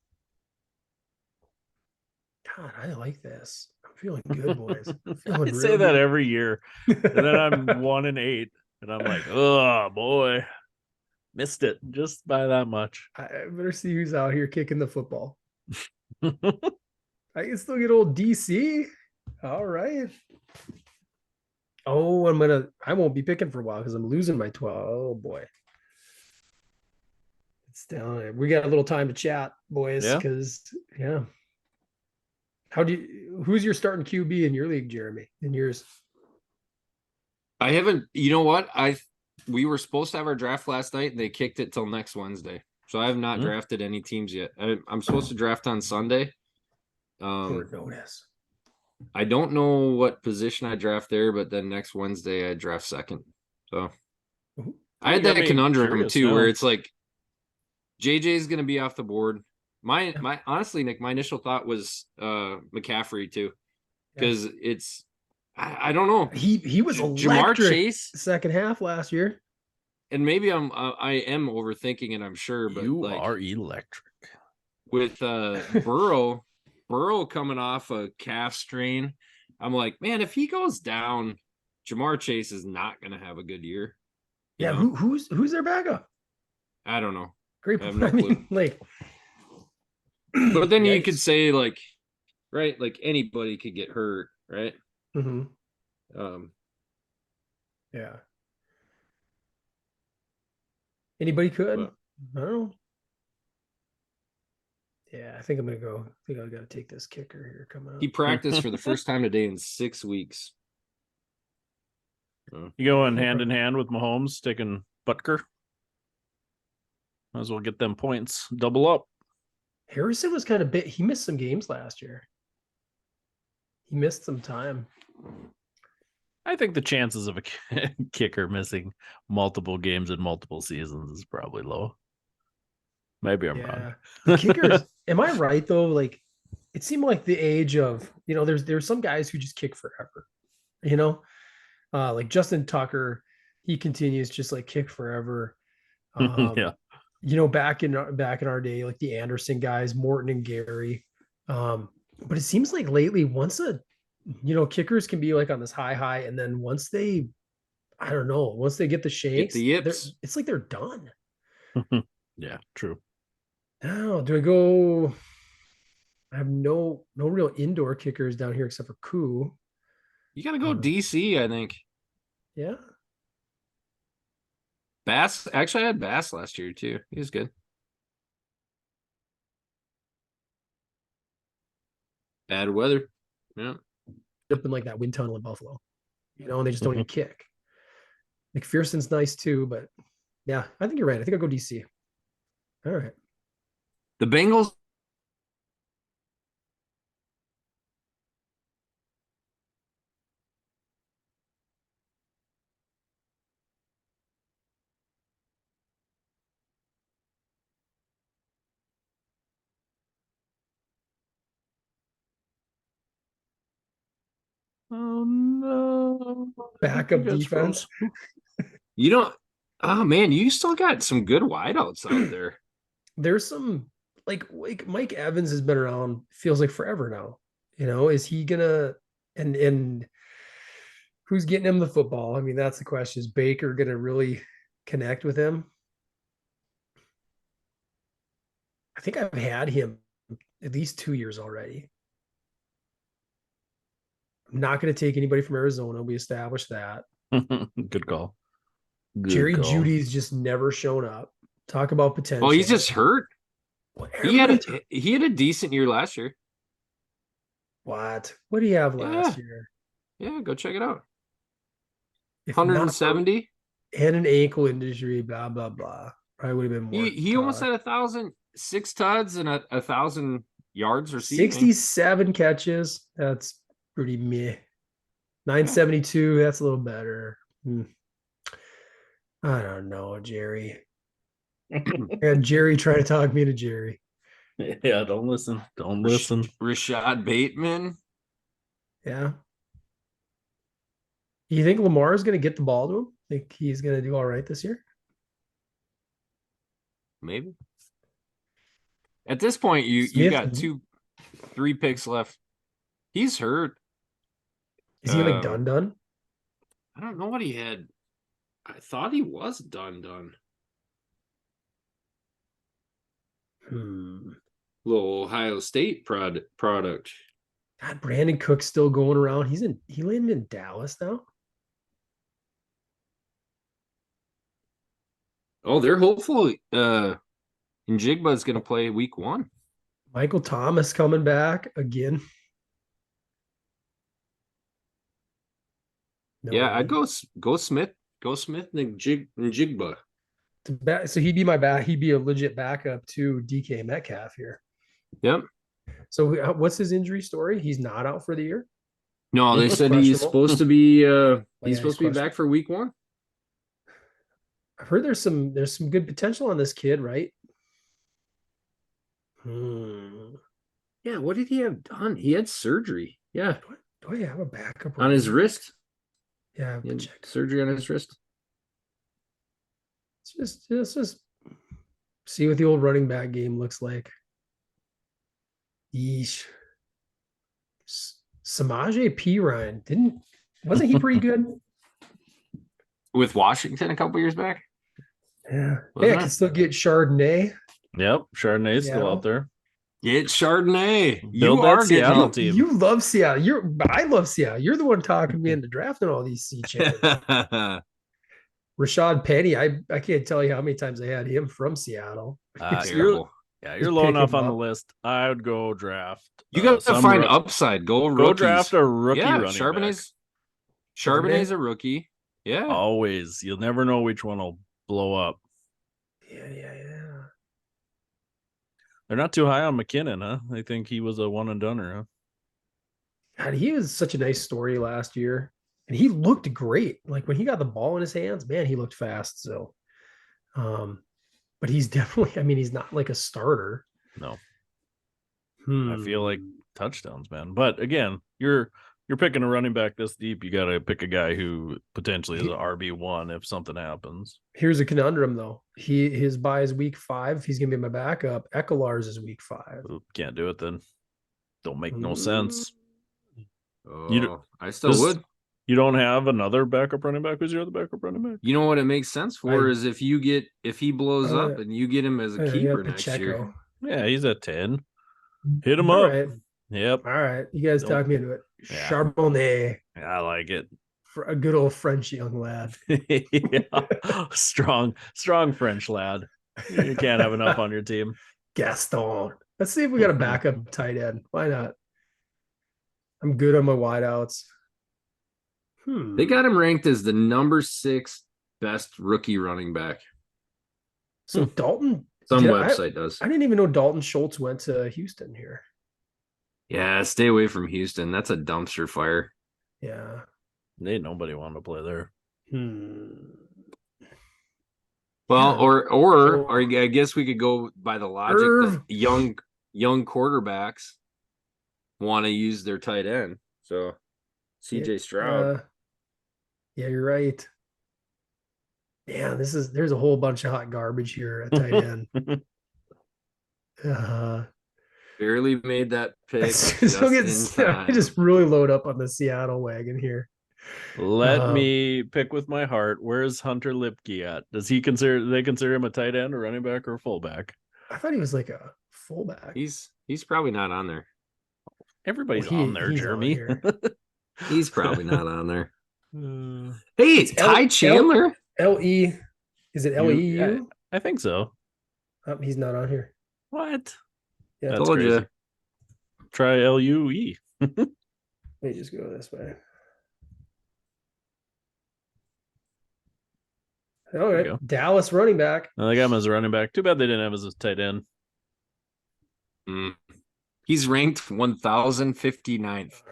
God, I like this. I'm feeling good, boys. I say that every year, and then I'm 1-8, and I'm like, oh boy, missed it just by that much. I better see who's out here kicking the football. I can still get old DC. All right. Oh, I won't be picking for a while because I'm losing my 12. Oh boy. It's down. We got a little time to chat, boys. Because who's your starting QB in your league, Jeremy? In yours? I haven't, you know what? We were supposed to have our draft last night and they kicked it till next Wednesday. So I have not drafted any teams yet. I'm supposed to draft on Sunday. Short notice. I don't know what position I draft there, but then next Wednesday I draft second. So I had that conundrum too, where it's like JJ is going to be off the board. My honestly, Nick, my initial thought was McCaffrey too, because it's I don't know. He was Jamar Chase second half last year, and maybe I am overthinking it. I'm sure, but you are electric with Burrow coming off a calf strain. I'm like, man, if he goes down, Jamar Chase is not going to have a good year. Yeah, who's their backup? I don't know. Great. I have no clue. But then you could say right, anybody could get hurt, right? Mm-hmm. Yeah. Anybody could. But I don't know. Yeah, I think I'm gonna go. I think I got to take this kicker here coming up. He practiced for the first time today in 6 weeks. You going hand in hand with Mahomes taking Butker? Might as well get them points. Double up. Harrison was kind of bit. He missed some games last year. He missed some time. I think the chances of a kicker missing multiple games in multiple seasons is probably low. Maybe I'm wrong. The kickers, am I right though? Like, it seemed like the age of, there's some guys who just kick forever. Like Justin Tucker, he continues just like kick forever. Yeah. Back in our day, like the Anderson guys, Morton and Gary. But it seems like lately, once kickers can be like on this high, and then once they get the shakes, it's like they're done. Yeah, true. Now, do I go? I have no real indoor kickers down here except for Koo. You got to go DC, I think. Yeah. Bass. Actually, I had Bass last year too. He was good. Bad weather. Yeah. Up in like that wind tunnel in Buffalo, and they just don't even kick. McPherson's nice too, but yeah, I think you're right. I think I'll go DC. All right. The Bengals. Oh no! Backup defense. You don't. Oh man, you still got some good wideouts out there. There's some like Mike Evans has been around, feels like forever now. Is he gonna and who's getting him the football? I mean, that's the question. Is Baker gonna really connect with him? I think I've had him at least 2 years already. I'm not going to take anybody from Arizona. We established that. Good call. Jerry Judy's just never shown up. Talk about potential. Oh, he's just hurt. Well, he had a decent year last year. What did he have last year? Yeah, go check it out. 170 and an ankle injury. Blah blah blah. Probably would have been more. He almost had 1,006 tuds and 1,000 yards receiving. 67 catches. That's pretty meh. 972. That's a little better. I don't know, Jerry. And Jerry trying to talk me to Jerry. Yeah, don't listen. Don't listen. Rashad Bateman. Yeah. You think Lamar is going to get the ball to him? Think he's going to do all right this year? Maybe. At this point, you got 3 picks left. He's hurt. Is he like done? I don't know what he had. I thought he was done. Little Ohio State product. God, Brandon Cook's still going around. He landed in Dallas now. Oh, they're hopeful. Njigba's going to play week 1. Michael Thomas coming back again. No way. I'd go Smith. Go Smith and Njigba. So he'd be a legit backup to DK Metcalf here. Yep. So what's his injury story? He's not out for the year? No, they said he's supposed to be back for week 1. I've heard there's some good potential on this kid, right? Yeah, what did he have done? He had surgery. Yeah. Do I have a backup on his wrist? Yeah, surgery on his wrist. Let's just see what the old running back game looks like. Yeesh. Samaje Perine wasn't he pretty good with Washington a couple years back? Yeah, I can still get Chardonnay. Yep, Chardonnay's still out there. Get Chardonnay. You are Seattle team. You love Seattle. I love Seattle. You're the one talking me into drafting all these C champions. Rashad Penny, I can't tell you how many times I had him from Seattle. You're low enough on the list. I would go draft. You got to find upside. Go draft a rookie running Charbonnet's back. Charbonnet's a rookie. Yeah. Always. You'll never know which one will blow up. Yeah. They're not too high on McKinnon, huh? They think he was a one and doneer, huh? God, he was such a nice story last year. And he looked great. Like when he got the ball in his hands, man, he looked fast. So, but he's definitely, he's not like a starter. No. I feel like touchdowns, man. But again, you're picking a running back this deep. You got to pick a guy who potentially is an RB1 if something happens. Here's a conundrum, though. His bye is week 5. He's going to be my backup. Ekelar's is week 5. Can't do it then. Don't make no sense. I still would. You don't have another backup running back? Who's your other backup running back? You know what it makes sense for is if he blows up and you get him as a keeper next year. Yeah, he's at 10. Hit him up. Right. Yep. All right. You guys talk me into it. Yeah. Charbonnet. I like it. For a good old French young lad. Yeah. Strong French lad. You can't have enough on your team. Gaston. Let's see if we got a backup tight end. Why not? I'm good on my wideouts. They got him ranked as the number 6 best rookie running back. So Dalton. Some website does. I didn't even know Dalton Schultz went to Houston here. Yeah, stay away from Houston. That's a dumpster fire. Yeah. Ain't nobody wanted to play there. Well, or I guess we could go by the logic that young quarterbacks want to use their tight end. So CJ Stroud. Yeah, you're right. Yeah, there's a whole bunch of hot garbage here at tight end. Barely made that pick So I just really load up on the Seattle wagon here. Let me pick with my heart. Where's Hunter Lipke at? Do they consider him a tight end, or running back, or a fullback? I thought he was like a fullback. He's probably not on there. Everybody's on there, Jeremy. He's probably not on there. Hey, it's Ty Chandler. LE. Is it LEU? I think so. He's not on here. What? Yeah, that's crazy. You. Try LUE. Let me just go this way. All right, Dallas running back. They got him as a running back. Too bad they didn't have him as a tight end. He's ranked 1059th.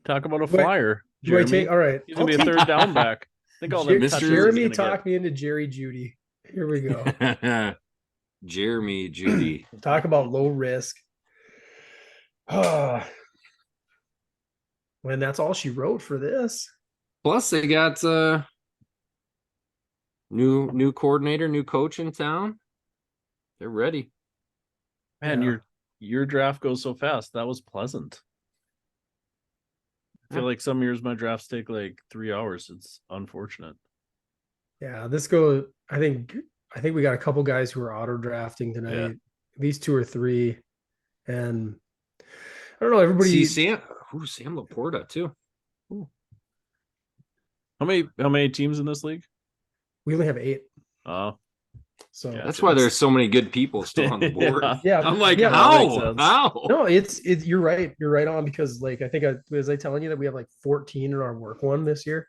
Talk about a flyer. Jeremy. All right, he's gonna be a third down back. Think all that. Jeremy talked me into Jerry Jeudy. Here we go. Jeremy Jeudy. Talk about low risk. And that's all she wrote for this. Plus, they got new coordinator, new coach in town. They're ready. Man, your draft goes so fast. That was pleasant. I feel like some years my drafts take like 3 hours. It's unfortunate. Yeah, I think we got a couple guys who are auto drafting tonight. Yeah. At least 2 or 3. And I don't know, everybody. Sam Laporta too. Ooh. How many teams in this league? We only have 8. Oh. So that's why there's so many good people still on the board. Yeah. I'm like, how? No, it's you're right. You're right on, because like I think was I telling you that we have like 14 in our work one this year.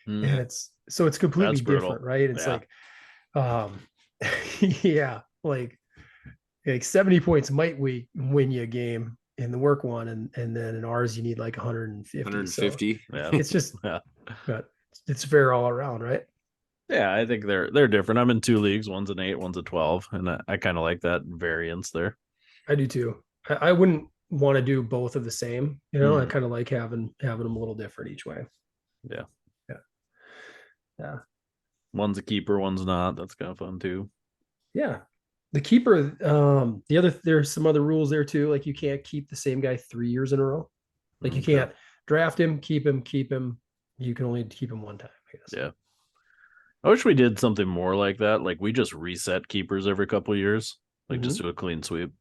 And it's completely different, right? It's like yeah, like 70 points might win you a game in the work one, and then in ours you need like 150. 150. So it's just but it's fair all around, right? Yeah, I think they're different. I'm in 2 leagues. One's an 8, one's a 12, and I kind of like that variance there. I do too. I wouldn't want to do both of the same. I kind of like having them a little different each way. Yeah. One's a keeper, one's not. That's kind of fun too. Yeah. The keeper, there's some other rules there too. Like you can't keep the same guy 3 years in a row. Like you can't draft him, keep him. You can only keep him one time, I guess. Yeah. I wish we did something more like that. Like we just reset keepers every couple of years. Like just do a clean sweep.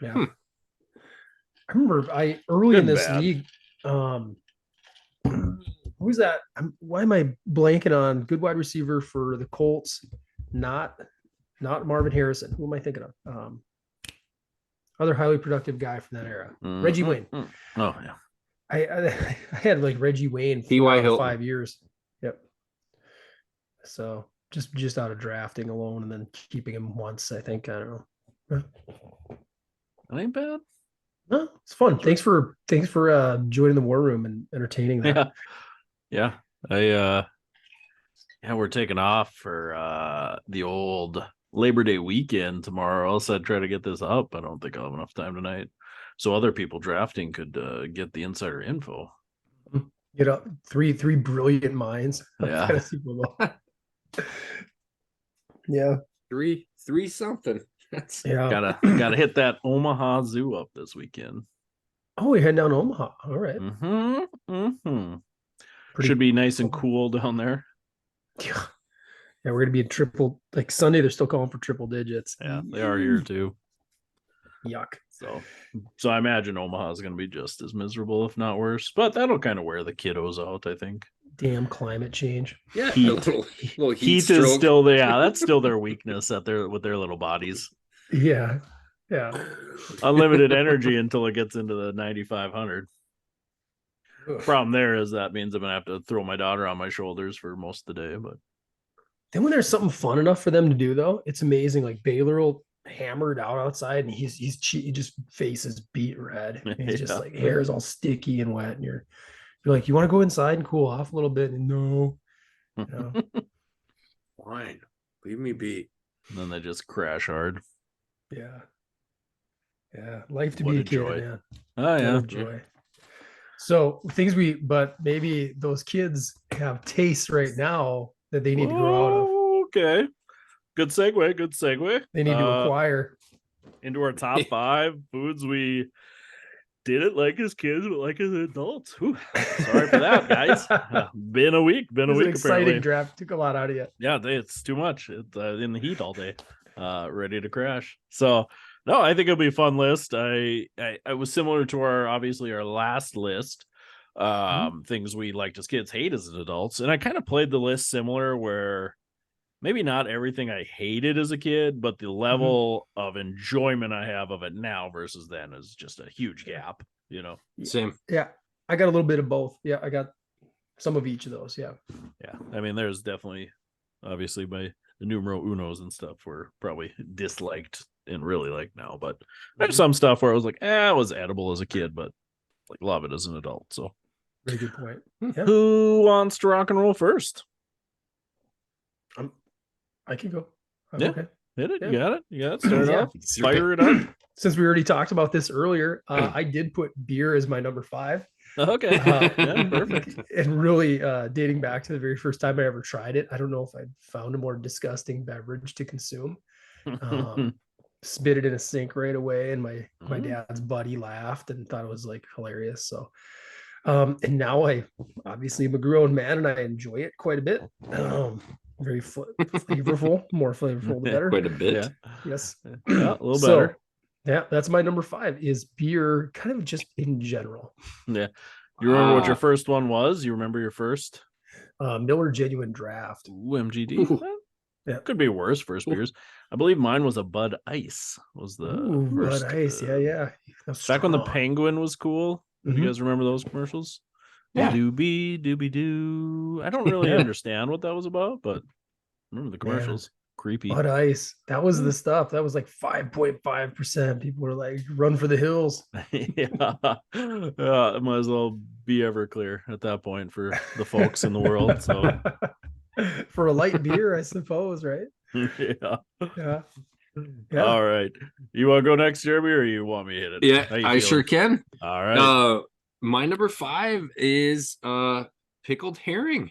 Yeah. I remember early in this league, who's that? Why am I blanking on good wide receiver for the Colts? Not Marvin Harrison. Who am I thinking of? Other highly productive guy from that era. Reggie Wayne. Oh yeah. I had like Reggie Wayne for 5 years. Yep. So just out of drafting alone and then keeping him once, I think. I don't know. That ain't bad. No, it's fun. Thanks for joining the war room and entertaining that. Yeah. We're taking off for the old Labor Day weekend tomorrow. Else I'd try to get this up. I don't think I'll have enough time tonight. So other people drafting could get the insider info. Get up three brilliant minds. Yeah. Yeah. Three something. That's gotta hit that Omaha Zoo up this weekend. Oh, we head down to Omaha. All right. Should be nice and cool down there. Yeah, we're gonna be in triple. Like Sunday, they're still calling for triple digits. Yeah, they are here too. Yuck. So I imagine Omaha is gonna be just as miserable, if not worse. But that'll kind of wear the kiddos out, I think. Damn climate change. Yeah, heat is still there. Yeah, that's still their weakness with their little bodies. Yeah. Unlimited energy until it gets into the 9,500. Problem there is that means I'm gonna have to throw my daughter on my shoulders for most of the day. But then when there's something fun enough for them to do, though, it's amazing. Like Baylor will hammer it out outside, and he just face is beat red. And he's just like hair is all sticky and wet, and you're like, you want to go inside and cool off a little bit? And no. Fine, leave me be. And then they just crash hard. Yeah. Life to be a kid, man. Oh yeah, joy. So but maybe those kids have tastes right now that they need to grow out of. Okay. Good segue. Good segue. They need to acquire. Into our top 5 foods we didn't like as kids, but like as adults. Whew. Sorry for that, guys. Been a week. It was an exciting draft. Took a lot out of you. Yeah, it's too much. It's in the heat all day, ready to crash. So, no, I think it'll be a fun list. I was similar to our last list. Things we liked as kids, hate as adults, and I kind of played the list similar where maybe not everything I hated as a kid, but the level of enjoyment I have of it now versus then is just a huge gap, you know? Same. Yeah. I got a little bit of both. Yeah. I got some of each of those. Yeah. Yeah. I mean, there's definitely, obviously, the numero unos and stuff were probably disliked and really like now, but there's some stuff where I was like, it was edible as a kid, but like love it as an adult. So, very good point. Yeah. Who wants to rock and roll first? I can go. Okay. Hit it. Yeah. You got it. Start off. Fire it up. Since we already talked about this earlier, I did put beer as my number 5. Okay. Yeah, perfect. And really dating back to the very first time I ever tried it, I don't know if I found a more disgusting beverage to consume. Spit it in a sink right away, and my dad's buddy laughed and thought it was like hilarious. So and now I obviously am a grown man and I enjoy it quite a bit. Very flavorful, more flavorful the better. Quite a bit. Yeah. Yes. Yeah, a little better. Yeah, that's my number 5 is beer, kind of just in general. Yeah. You remember what your first one was? You remember your first? Miller Genuine Draft. Ooh, MGD. Yeah. Could be worse first beers. I believe mine was a Bud Ice. Was the first Bud Ice, yeah. Back when the Penguin was cool. You guys remember those commercials? Yeah. Doobie doo. I don't really understand what that was about, but I remember the commercials. Creepy. Bud Ice. That was the stuff. That was like 5.5%. People were like, run for the hills. Yeah. It might as well be Everclear at that point for the folks in the world. So for a light beer, I suppose, right? Yeah. All right. You want to go next, Jeremy, or you want me to hit it? Yeah, I sure can. All right. My number 5 is pickled herring.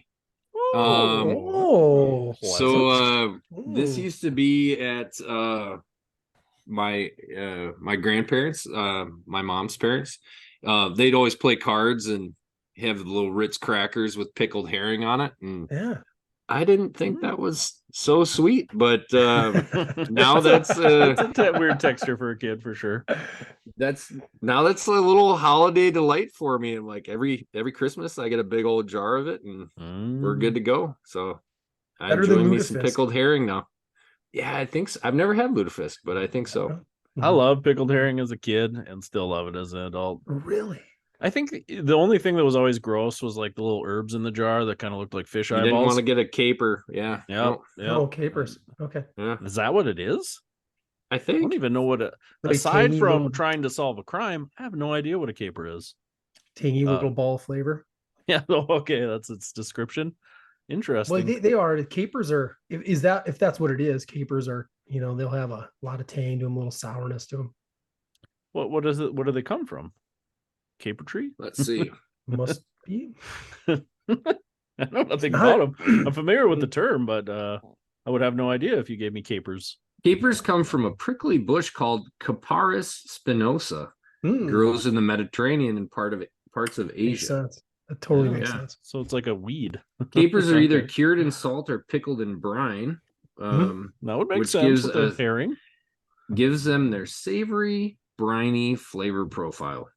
This used to be at my grandparents, my mom's parents. They'd always play cards and have the little Ritz crackers with pickled herring on it, and I didn't think that was so sweet, but now that's a weird texture for a kid for sure. That's a little holiday delight for me. And like every Christmas, I get a big old jar of it, and we're good to go. So I enjoy me some pickled herring now. Yeah, I think so. I've never had lutefisk, but I think so. I love pickled herring as a kid and still love it as an adult. Really? I think the only thing that was always gross was like the little herbs in the jar that kind of looked like fish eyeballs. Didn't want to get a caper. Yeah. Oh, capers. Okay. Yeah. Is that what it is? I think. I don't even know what aside from trying to solve a crime, I have no idea what a caper is. Tangy little ball flavor. Yeah. Okay. That's its description. Interesting. Well, they are. Capers are, if that's what it is, capers are, they'll have a lot of tang to them, a little sourness to them. What is it? What do they come from? Caper tree? Let's see. Must be. I know nothing about them. I'm familiar with the term, but I would have no idea if you gave me capers. Capers come from a prickly bush called Capparis spinosa. Grows in the Mediterranean and parts of Asia. Makes sense. That totally makes sense. So it's like a weed. Capers are either cured in salt or pickled in brine. That would make sense with the herring. Gives them their savory, briny flavor profile.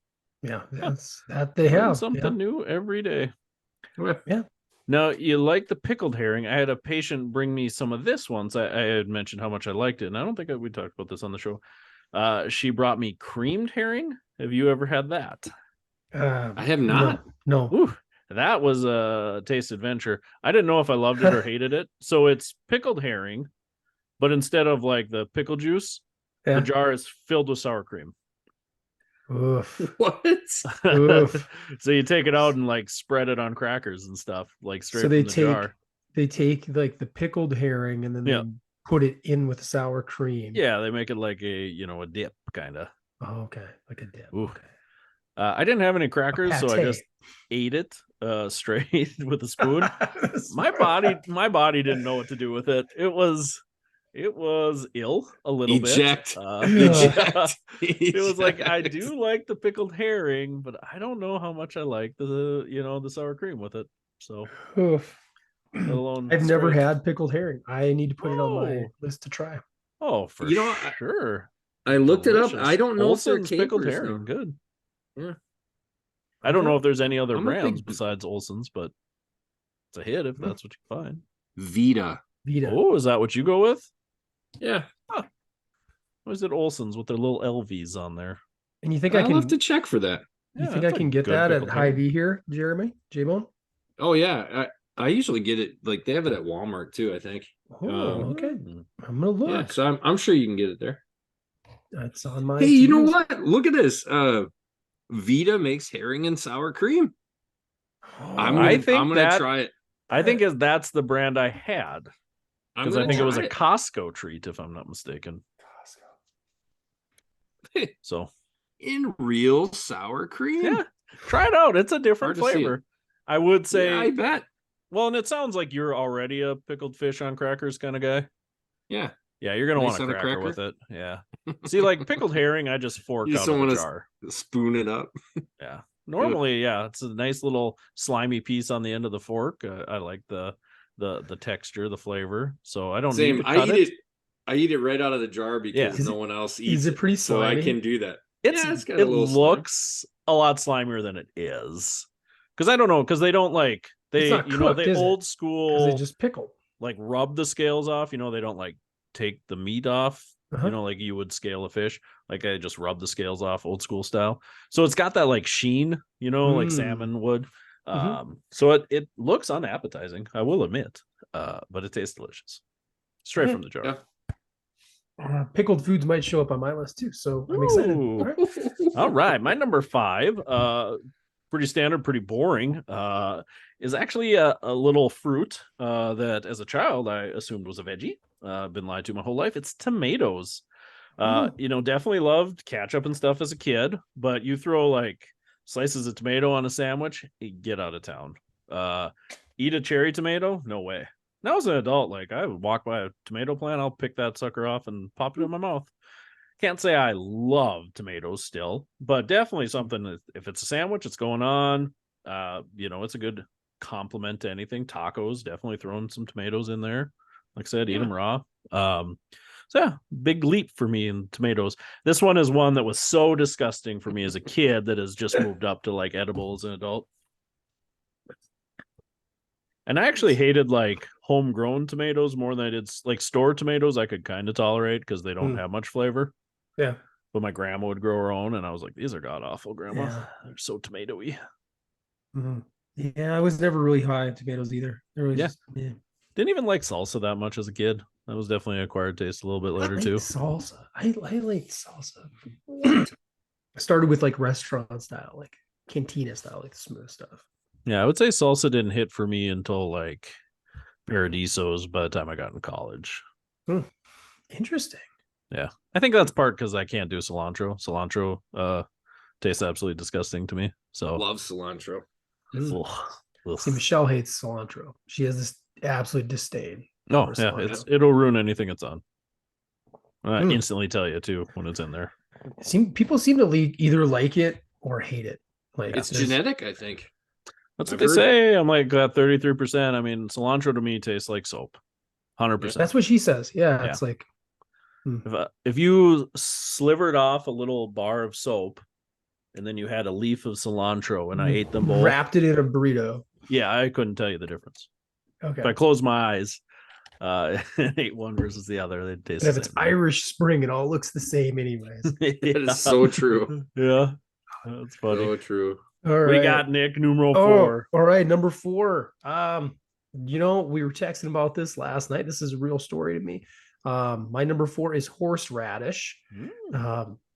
Yeah, that's that they have something new every day. Yeah. Now, you like the pickled herring. I had a patient bring me some of this once. I had mentioned how much I liked it, and I don't think we talked about this on the show. She brought me creamed herring. Have you ever had that? I have not. No. Ooh, that was a taste adventure. I didn't know if I loved it or hated it. So it's pickled herring, but instead of like the pickle juice, the jar is filled with sour cream. Oof. What? Oof. So you take it out and like spread it on crackers and stuff, like straight from the jar. They take like the pickled herring and then they put it in with sour cream. Yeah, they make it like a dip kind of. Oh, okay, like a dip. Ooh. Okay. I didn't have any crackers, so I pate. just ate it straight with a spoon. My body didn't know what to do with it. It was ill a little Eject. bit. Eject. It was like, I do like the pickled herring, but I don't know how much I like the sour cream with it. So, Oof. let alone I've never straight. had pickled herring. I need to put it on my Oh. list to try. Oh, for You know, sure. I looked it up. Delicious. I don't know if they're Olson's pickled capers herring, now. good. Yeah. I don't know if there's any other I'm a brands big- besides Olson's, but it's a hit if that's what you find. Vita. Oh, is that what you go with? Yeah. Huh. What is it, Olson's with their little LVs on there? And you think I'll have to check for that. You think I can get that at Hy-Vee here, Jeremy? J-Bone? Oh yeah. I usually get it, like they have it at Walmart too, I think. Oh, okay. I'm gonna look. Yeah, so I'm sure you can get it there. That's on my Hey, you know what? Look at this. Vita makes herring and sour cream. I'm gonna try it. I think that's the brand I had. Because I think it was a Costco treat, if I'm not mistaken. So in real sour cream. Yeah, try it out. It's a different flavor. I would say. Yeah, I bet. Well, and it sounds like you're already a pickled fish on crackers kind of guy. Yeah. Yeah, you're gonna want a cracker with it. Yeah. See, like pickled herring, I just fork out of the jar. Spoon it up. Yeah. Normally, yeah, it's a nice little slimy piece on the end of the fork. I like the texture, the flavor. So I don't need to cut it. I eat it right out of the jar because no one else eats it. Is it pretty slimy? So I can do that. It's got a little looks a lot slimier than it is. Because I don't know, because they don't like they old school they just pickle. Like rub the scales off, they don't like take the meat off, like you would scale a fish. Like I just rub the scales off old school style. So it's got that like sheen, like salmon would. So it looks unappetizing, I will admit. But it tastes delicious. Straight from the jar. Yeah. Pickled foods might show up on my list too, so I'm excited. All right, my number 5, pretty standard, pretty boring, is actually a little fruit that as a child I assumed was a veggie. Been lied to my whole life. It's tomatoes. Definitely loved ketchup and stuff as a kid, but you throw like slices of tomato on a sandwich, get out of town. Eat a cherry tomato? No way. Now as an adult, like I would walk by a tomato plant, I'll pick that sucker off and pop it in my mouth. Can't say I love tomatoes still, but definitely something that if it's a sandwich, it's going on. It's a good complement to anything. Tacos, definitely throwing some tomatoes in there. Like I said, eat them raw. So yeah, big leap for me in tomatoes. This one is one that was so disgusting for me as a kid that has just moved up to like edible as an adult. And I actually hated like homegrown tomatoes more than I did like store tomatoes. I could kind of tolerate because they don't have much flavor. Yeah. But my grandma would grow her own, and I was like, these are god awful, Grandma. Yeah. They're so tomatoey. Yeah, I was never really high on tomatoes either. Didn't even like salsa that much as a kid. That was definitely an acquired taste a little bit later too. Salsa. I like salsa. I started with like restaurant style, like cantina style, like smooth stuff. Yeah, I would say salsa didn't hit for me until like Paradiso's by the time I got in college. Interesting. Yeah, I think that's part because I can't do cilantro. Cilantro tastes absolutely disgusting to me. So love cilantro. See, Michelle hates cilantro. She has this absolute disdain. Oh yeah, it'll ruin anything it's on. I instantly tell you too when it's in there. People seem to either like it or hate it. Like it's genetic, I think. That's what they say. I'm like that 33%. I mean, cilantro to me tastes like soap. 100%. That's what she says. Yeah. It's like if you slivered off a little bar of soap and then you had a leaf of cilantro and I ate them both, wrapped it in a burrito. Yeah, I couldn't tell you the difference. Okay. If I closed my eyes and ate one versus the other, they'd taste the same. If it's Irish Spring, it all looks the same anyways. That is so true. Yeah. That's funny. So true. All right. What do you got, Nick? Numero 4. All right, number 4. We were texting about this last night. This is a real story to me. My number 4 is horseradish.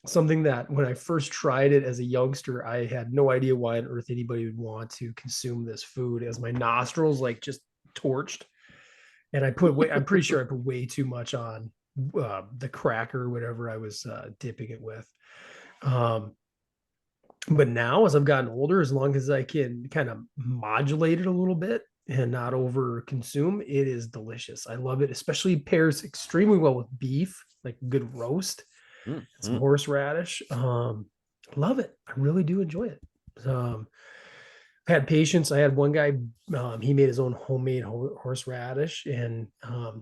Something that when I first tried it as a youngster, I had no idea why on earth anybody would want to consume this food, as my nostrils like just torched. And I'm pretty sure I put way too much on the cracker, whatever I was dipping it with. But now, as I've gotten older, as long as I can kind of modulate it a little bit and not over consume, it is delicious. I love it, especially pairs extremely well with beef, like good roast, some horseradish. Love it. I really do enjoy it. I had patience. I had one guy, he made his own homemade horseradish, and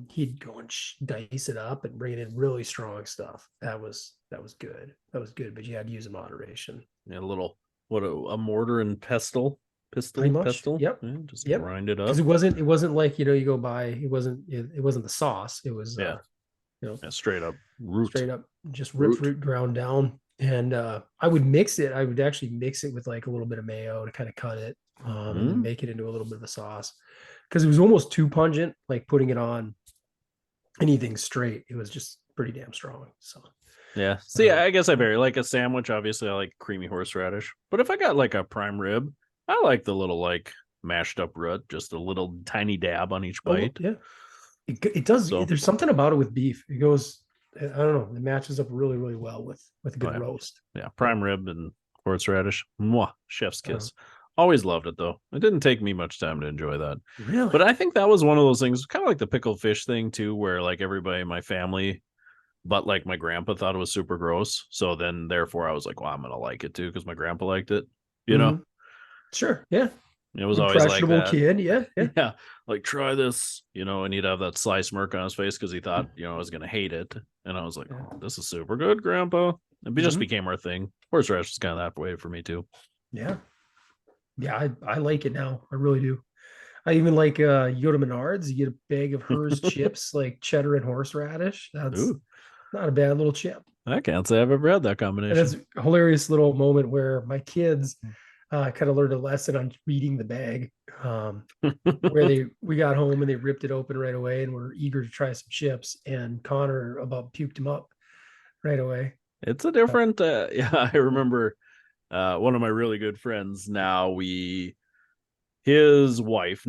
he'd go and dice it up and bring it in really strong stuff. That was good. That was good, but you had to use in moderation. Yeah, a little a mortar and pestle. Pretty much. Pestle. Yep. Yeah, just Yep. grind it up. Because it wasn't like, you go buy, it wasn't the sauce. It was straight up root. Straight up just root ground down. And I would mix it. I would actually mix it with like a little bit of mayo to kind of cut it, and then make it into a little bit of a sauce, because it was almost too pungent, like putting it on anything straight. It was just pretty damn strong. So yeah. See, I guess I vary. Like a sandwich, obviously I like creamy horseradish. But if I got like a prime rib, I like the little like mashed up root, just a little tiny dab on each bite. Yeah. It does. So, there's something about it with beef. It goes, I don't know, it matches up really, really well with a good roast. Yeah, prime rib and horseradish. Mwah, chef's kiss. Always loved it though. It didn't take me much time to enjoy that. Really? But I think that was one of those things, kind of like the pickled fish thing too, where like everybody in my family, but like my grandpa thought it was super gross. So then therefore I was like, well, I'm gonna like it too because my grandpa liked it. You know? Sure. Yeah. It was always like that. Kid, yeah. Like try this, and he'd have that sly smirk on his face because he thought, I was gonna hate it, and I was like, oh, this is super good, Grandpa. It just became our thing. Horseradish was kind of that way for me too. Yeah, I like it now. I really do. I even like you go to Menards, you get a bag of hers chips, like cheddar and horseradish. That's not a bad little chip. I can't say I've ever had that combination. And it's a hilarious little moment where my kids kind of learned a lesson on reading the bag, where we got home and they ripped it open right away and were eager to try some chips, and Connor about puked them up right away. It's a different I remember one of my really good friends, his wife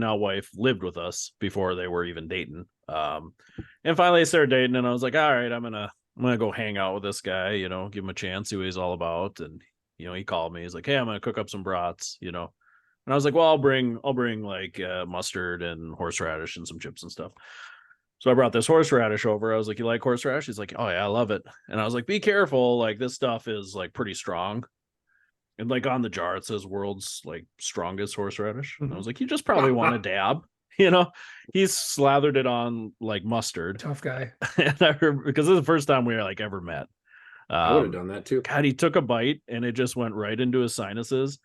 lived with us before they were even dating, and finally they started dating, and I was like, all right, I'm gonna go hang out with this guy, give him a chance, see what he's all about. And he called me. He's like, hey, I'm going to cook up some brats, And I was like, well, I'll bring like mustard and horseradish and some chips and stuff. So I brought this horseradish over. I was like, you like horseradish? He's like, oh yeah, I love it. And I was like, be careful. Like this stuff is like pretty strong. And like on the jar, it says world's like strongest horseradish. And I was like, you just probably want a dab. He's slathered it on like mustard. Tough guy. And I remember, because this is the first time we were like ever met. I would have done that too. God, he took a bite and it just went right into his sinuses.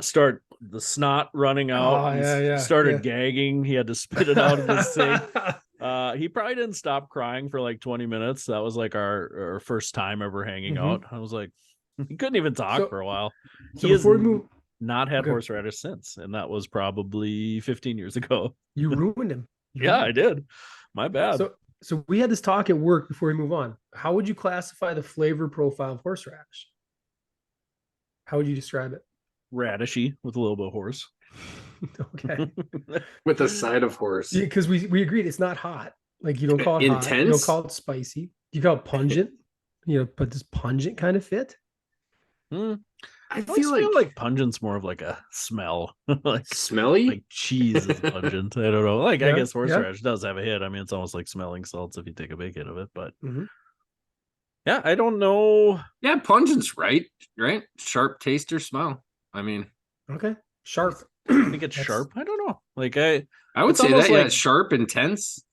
Start the snot running out. Started gagging. He had to spit it out of the sink. He probably didn't stop crying for like 20 minutes. That was like our first time ever hanging out. I was like, he couldn't even talk for a while. He has not had horseradish since, and that was probably 15 years ago. You ruined him. I did. My bad. So we had this talk at work before we move on. How would you classify the flavor profile of horseradish? How would you describe it? Radishy with a little bit of horse. Okay. With a side of horse. Yeah, because we agreed it's not hot. Like you don't call it intense. Hot. You don't call it spicy. You call it pungent. But does pungent kind of fit? I feel like pungent's more of like a smell. Like smelly? Like cheese is pungent. I don't know. Like I guess horseradish does have a hit. I mean, it's almost like smelling salts if you take a big hit of it, but yeah, I don't know. Yeah, pungent's right? Sharp taste or smell. I mean, okay. Sharp. I think it's sharp. I don't know. Like I would say that, like, sharp, intense,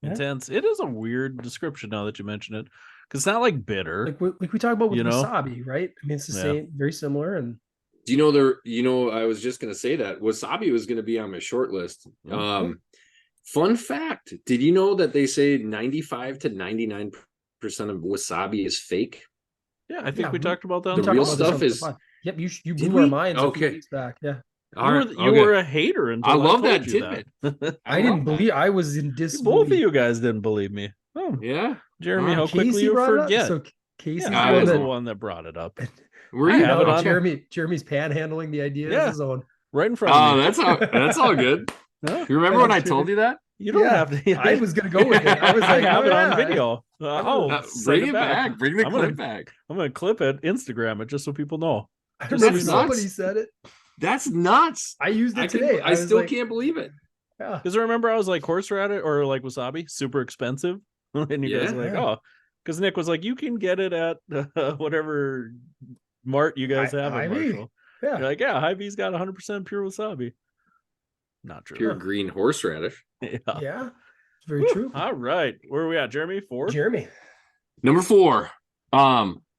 Intense. It is a weird description now that you mention it. Because it's not like bitter, like we talk about with wasabi, right? I mean, it's the same, very similar. And do I was just gonna say that wasabi was gonna be on my short list. Fun fact: did you know that they say 95 to 99% of wasabi is fake? Yeah, I think we talked about that. The real stuff is. Yep, you blew our minds. Okay. A few weeks back. Yeah. You were a hater until I love told that you tidbit. I didn't believe. I was in disbelief. Both of you guys didn't believe me. Oh yeah, Jeremy, how quickly you forget. So Casey was the one that brought it up. Were you? Jeremy's panhandling the idea of his own. Right in front of me. That's all good. You remember when I told you that? You don't have to. I was gonna go with it. I was like, I have it on video. Bring it back. Bring the clip back. I'm gonna clip it, Instagram it, just so people know. I remember somebody said it. That's nuts. I used it today. I still can't believe it. Yeah. Because remember, I was like, horseradish or like wasabi, super expensive. And you guys were like, oh, because Nick was like, you can get it at whatever mart you guys have in Marshall. Yeah. You're like, yeah, Hy-Vee's got 100% pure wasabi. Not true. Pure green horseradish. Yeah. It's very true. All right. Where are we at, Jeremy? 4? Jeremy. Number 4.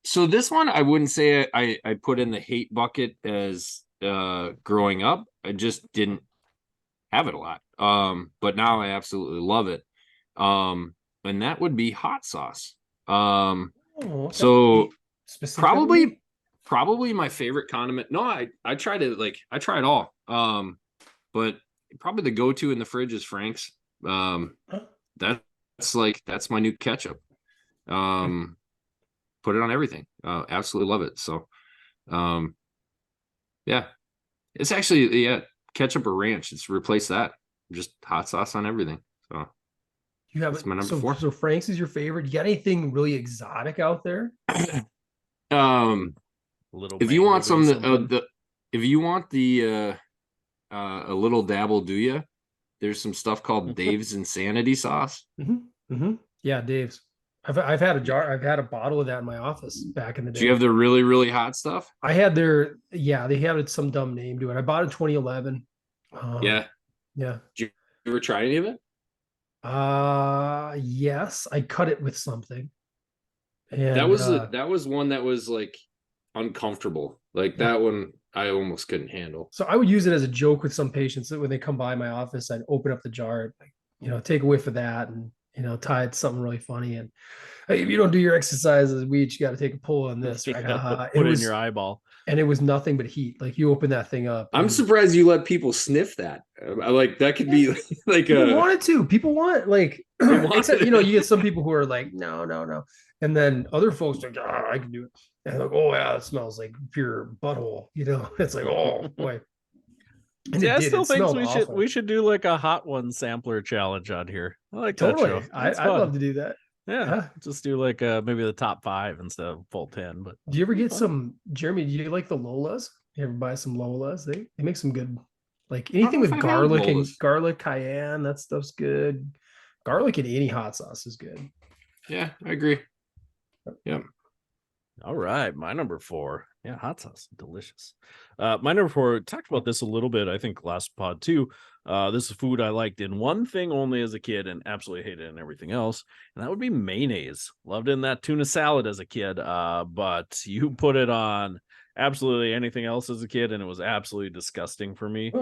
So this one I wouldn't say I put in the hate bucket as growing up. I just didn't have it a lot. But now I absolutely love it. And that would be hot sauce. So probably my favorite condiment. No, I try it all. But probably the go-to in the fridge is Frank's. That's my new ketchup. Put it on everything. Absolutely love it. So yeah. It's actually ketchup or ranch. It's replace that. Just hot sauce on everything. So you have my number 4. So Frank's is your favorite. You got anything really exotic out there? If you want if you want the a little dabble, do you? There's some stuff called Dave's Insanity sauce. Yeah, Dave's. I've had a jar. I've had a bottle of that in my office back in the day. Do you have the really, really hot stuff? I had they had some dumb name to it. I bought it in 2011. Yeah. Did you ever try any of it? Yes, I cut it with something. And that was one that was like uncomfortable. Like that one I almost couldn't handle. So I would use it as a joke with some patients that when they come by my office, I'd open up the jar, take a whiff of that and tie it to something really funny. And hey, if you don't do your exercises, you got to take a pull on this. Right? Put it in your eyeball. And it was nothing but heat. Like you open that thing up. I'm surprised you let people sniff that. Like that could be like people wanted to. People want like except you get some people who are like, no. And then other folks are like, I can do it. And like, oh yeah, it smells like pure butthole. It's like, oh boy. And I still think we should do like a hot one sampler challenge on here. I like that show. I'd love to do that. Yeah, just do like maybe the top 5 instead of full 10. But do you ever get some, Jeremy? Do you like the Lolas? You ever buy some Lolas? They make some good, like anything with garlic and garlic cayenne. That stuff's good. Garlic in any hot sauce is good. Yeah, I agree. Yep. All right, my number 4. Yeah, hot sauce, delicious. My number 4, talked about this a little bit, I think last pod too. This is food I liked in one thing only as a kid and absolutely hated in everything else, and that would be mayonnaise. Loved it in that tuna salad as a kid, but you put it on absolutely anything else as a kid, and it was absolutely disgusting for me.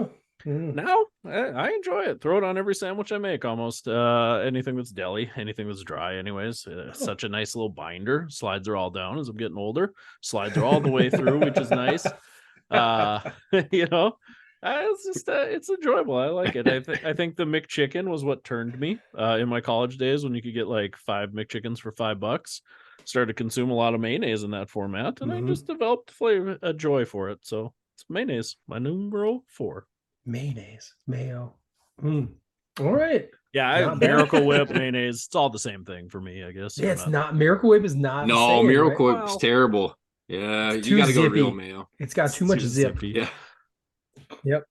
Now I enjoy it. Throw it on every sandwich I make almost. Anything that's deli, anything that's dry anyways. Such a nice little binder. Slides are all down as I'm getting older. Slides are all the way through, which is nice. It's just it's enjoyable. I like it. I think the McChicken was what turned me in my college days when you could get like 5 McChickens for $5. Started to consume a lot of mayonnaise in that format, and I just developed a joy for it. So it's mayonnaise, my number 4. Mayonnaise, mayo. All right. Yeah, Miracle Whip, mayonnaise. It's all the same thing for me, I guess. Yeah, it's not. Miracle Whip is not. No, Miracle Whip's terrible. Yeah, you got to go real mayo. It's got too much zip. Zippy. Yeah. Yep.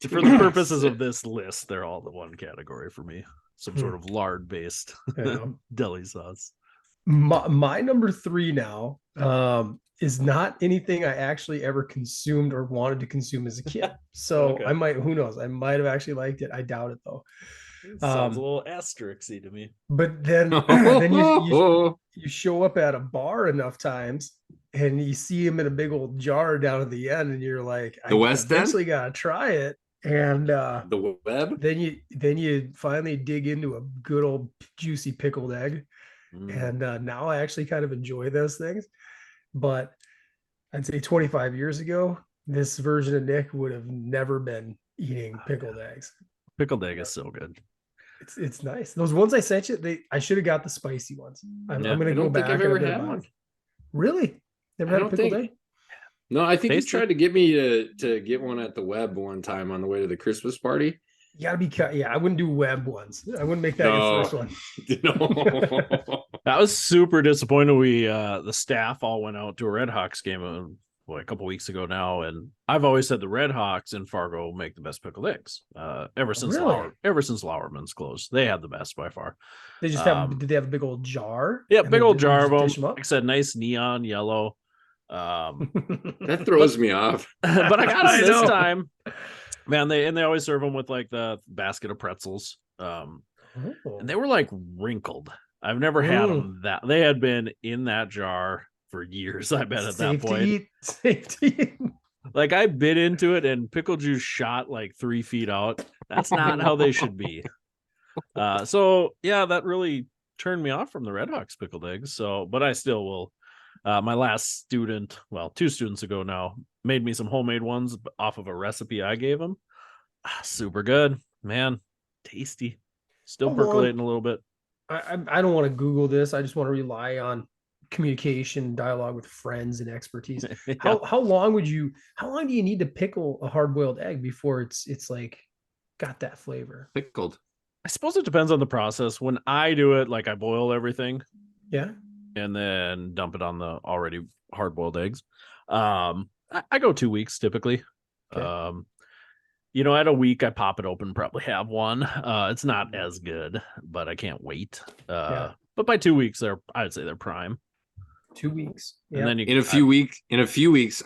For the purposes of this list, they're all the one category for me. Some sort of lard-based deli sauce. My number 3 now is not anything I actually ever consumed or wanted to consume as a kid. So I might, who knows? I might have actually liked it. I doubt it though. It sounds a little asterisk-y to me. But then you show up at a bar enough times and you see him in a big old jar down at the end, and you're like, I eventually gotta try it. And the web. Then you finally dig into a good old juicy pickled egg. And now I actually kind of enjoy those things. But I'd say 25 years ago, this version of Nick would have never been eating pickled eggs. Pickled egg is so good. It's nice. Those ones I sent you, I should have got the spicy ones. I'm going to go back. I've ever had one. Really? Never had a pickled egg? No, I think he tried to get me to get one at the web one time on the way to the Christmas party. You gotta be I wouldn't do web ones. I wouldn't make that your first one. No. I was super disappointed. We the staff all went out to a Red Hawks game a couple weeks ago now, and I've always said the Red Hawks in Fargo make the best pickled eggs. Ever since Lauerman's closed, they had the best by far. They just have. Did they have a big old jar? Yeah, big old jar of them. Like I said, nice neon yellow. That throws me off. But I got them this time, man. They always serve them with like the basket of pretzels. And they were like wrinkled. I've never had them that. They had been in that jar for years, I bet, at that point. Safety. Like I bit into it and pickle juice shot like 3 feet out. That's not how they should be. So yeah, that really turned me off from the Red Hawks pickled eggs. So, but I still will. My last student, 2 students ago now, made me some homemade ones off of a recipe I gave him. Super good, man. Tasty. Still percolating a little bit. I don't want to Google this. I just want to rely on communication, dialogue with friends, and expertise. Yeah. How long do you need to pickle a hard-boiled egg before it's like got that flavor? Pickled. I suppose it depends on the process. When I do it, like I boil everything. Yeah. And then dump it on the already hard-boiled eggs. I go 2 weeks typically. Okay. At a week I pop it open, probably have one. It's not as good, but I can't wait. But by 2 weeks, I'd say they're prime. 2 weeks. Yeah. And then in a few weeks,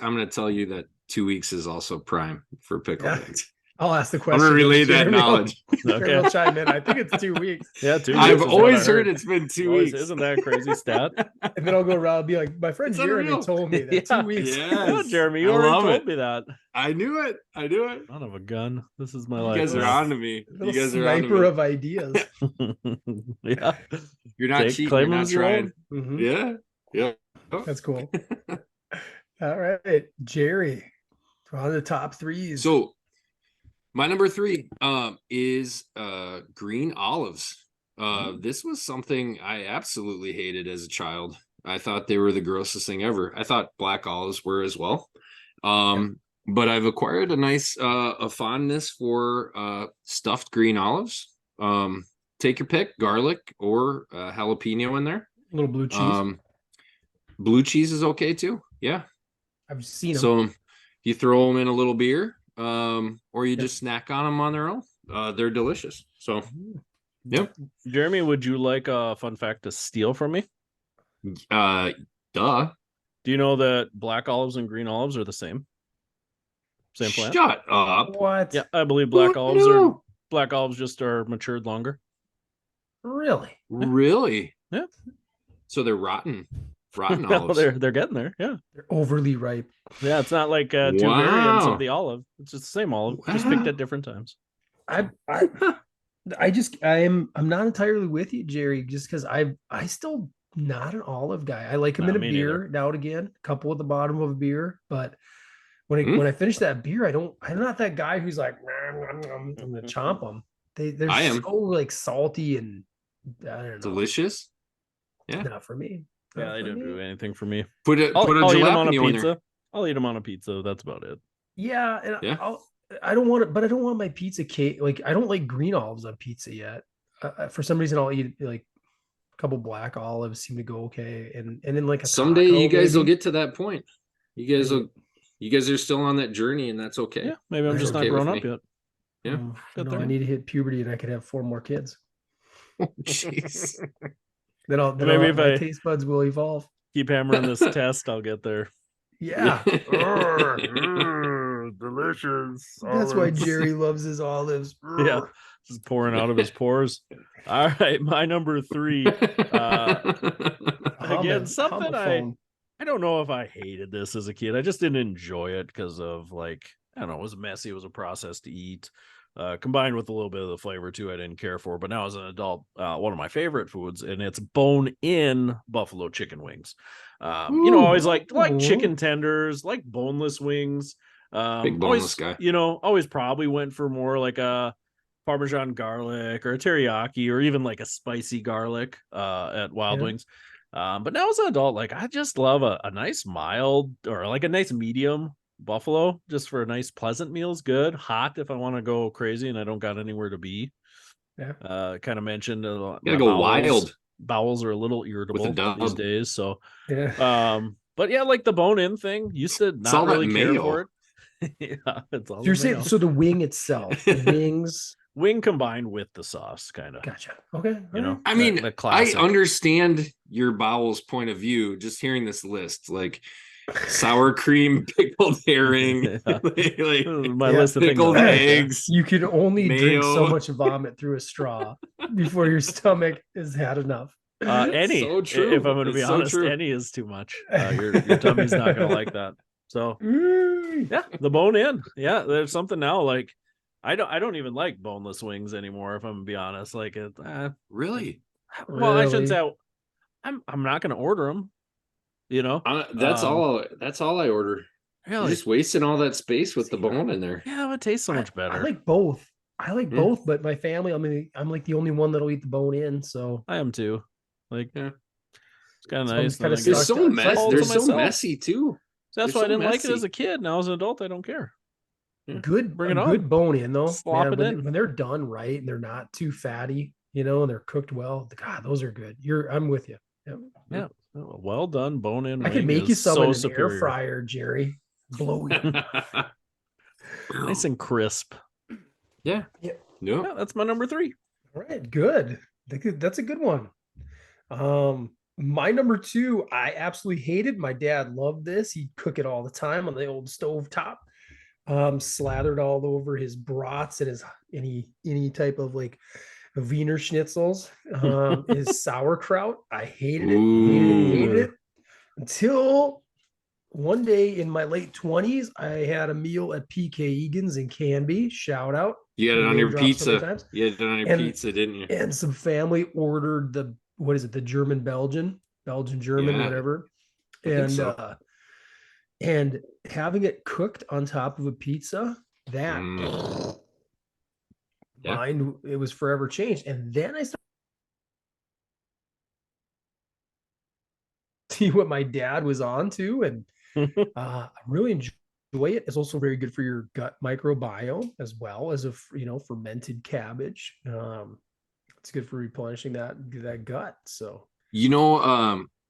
I'm going to tell you that 2 weeks is also prime for pickled eggs. I'll ask the question. I'm going to relay that knowledge. Okay. I'll chime in. I think it's 2 weeks. Yeah, 2 weeks. I've always heard it's been 2 weeks. Isn't that a crazy stat? And then I'll go around and be like, my friend Jeremy told me that 2 weeks. Yeah, Jeremy, you already told me that. I knew it. Son of a gun. This is my life. You guys are on to me. You guys are sniper of ideas. Yeah. You're not cheating. You're not trying. Mm-hmm. Yeah. That's cool. All right, Jerry. On the top 3s. So my number 3 is green olives. This was something I absolutely hated as a child. I thought they were the grossest thing ever. I thought black olives were as well. But I've acquired a nice a fondness for stuffed green olives. Take your pick, garlic or jalapeno in there. A little blue cheese. Blue cheese is okay too. Yeah. I've seen them. So you throw them in a little beer. Or you just snack on them on their own. They're delicious. So, yep. Jeremy, would you like a fun fact to steal from me? Duh. Do you know that black olives and green olives are the same? Same plant? Shut up. What? Yeah, I believe black olives just are matured longer. Really? Really? Yeah. So they're rotten. Rotten olives. They're getting there. Yeah. They're overly ripe. Yeah, it's not like 2 variants of the olive. It's just the same olive, just picked at different times. I'm not entirely with you, Jerry, just because I still not an olive guy. I like them in a beer now and again, a couple at the bottom of a beer, but when I finish that beer, I'm not that guy who's like I'm gonna chomp them. They're so like salty and I don't know. Delicious. Yeah. Not for me. Yeah, they don't do anything for me. Put a jalapeno in there. I'll eat them on a pizza. That's about it. Yeah, and I don't want it, but I don't want my pizza cake. Like I don't like green olives on pizza yet. For some reason, I'll eat like a couple black olives. Seem to go okay, and then like someday you guys will get to that point. You guys are still on that journey, and that's okay. Yeah, maybe I'm just not grown up yet. Yeah, I need to hit puberty, and I could have 4 more kids. Oh, jeez. Then maybe my taste buds will evolve. Keep hammering this test, I'll get there. Yeah. Delicious. That's why Jerry loves his olives. Yeah. Just pouring out of his pores. All right. My number 3. Again, something I don't know if I hated this as a kid. I just didn't enjoy it because of I don't know, it was messy. It was a process to eat. Combined with a little bit of the flavor too, I didn't care for. But now as an adult, one of my favorite foods, and it's bone-in buffalo chicken wings. Always like chicken tenders, like boneless wings. Big boneless guy. Always probably went for more like a Parmesan garlic or a teriyaki or even like a spicy garlic at Wild Wings. But now as an adult, I just love a nice mild or like a nice medium buffalo, just for a nice pleasant meal's good. Hot if I want to go crazy and I don't got anywhere to be. Kind of mentioned gotta go wild. Bowels are a little irritable these days, so But yeah, like the bone-in thing, used to not all that really care mayo. for it. Yeah, it's all So you're the mayo. saying so the wing itself, the wings. Wing combined with the sauce, kind of. Gotcha. Okay. You know, I mean, the I classic. understand your bowel's point of view just hearing this list, like sour cream, pickled herring, Yeah. like My list of things. pickled I like, yeah. eggs. You can only drink so Mayo. much vomit through a straw before your stomach has had enough. Any, So true. if I'm going to be It's so honest, true. any is too much. Your tummy's not going to like that. So yeah, the bone in. Yeah, there's something now. Like I don't even like boneless wings anymore. If I'm gonna be honest, like it. Really? Well, I should Really? say I'm not going to order them. You know, That's all. That's all I order. You're really. just wasting all that space with the bone in there. Yeah, it tastes so much better. I like both. I like Yeah. both, but my family, I'm like the only one that'll eat the bone in. So I am too. Like, Yeah. it's kind of So I'm nice. kinda Then I They're get- stuck so to- messy. all They're to so myself. messy too. So that's They're why I so didn't like it as messy. a kid. Now as an adult, I don't care. good, Bring it a on. good bone in though. Slop Man, it when, in. when they're done right and they're not too fatty, and they're cooked well. God, those are good. I'm with you. Yep. Yeah, well done. Bone in. I could wing make you is some so in an superior. air fryer, Jerry. Blow you. Nice and crisp. Yeah. Yeah. No. Yeah, that's my number 3. All right, good. That's a good one. My number 2, I absolutely hated. My dad loved this. He'd cook it all the time on the old stove top. Slathered all over his brats and his any type of like Wiener schnitzels. Is sauerkraut. I hated it until one day in my late 20s, I had a meal at PK Egan's in Canby. Shout out. You had it on Name your dropped so many pizza. times. You had it on your And- pizza, didn't you? And some family ordered the what is it, the Belgian German, Yeah, whatever. I think And so. and having it cooked on top of a pizza, that Yeah. mind, it was forever changed. And then I started to see what my dad was on to, and I really enjoy it. It's also very good for your gut microbiome as well as fermented cabbage. It's good for replenishing that gut. So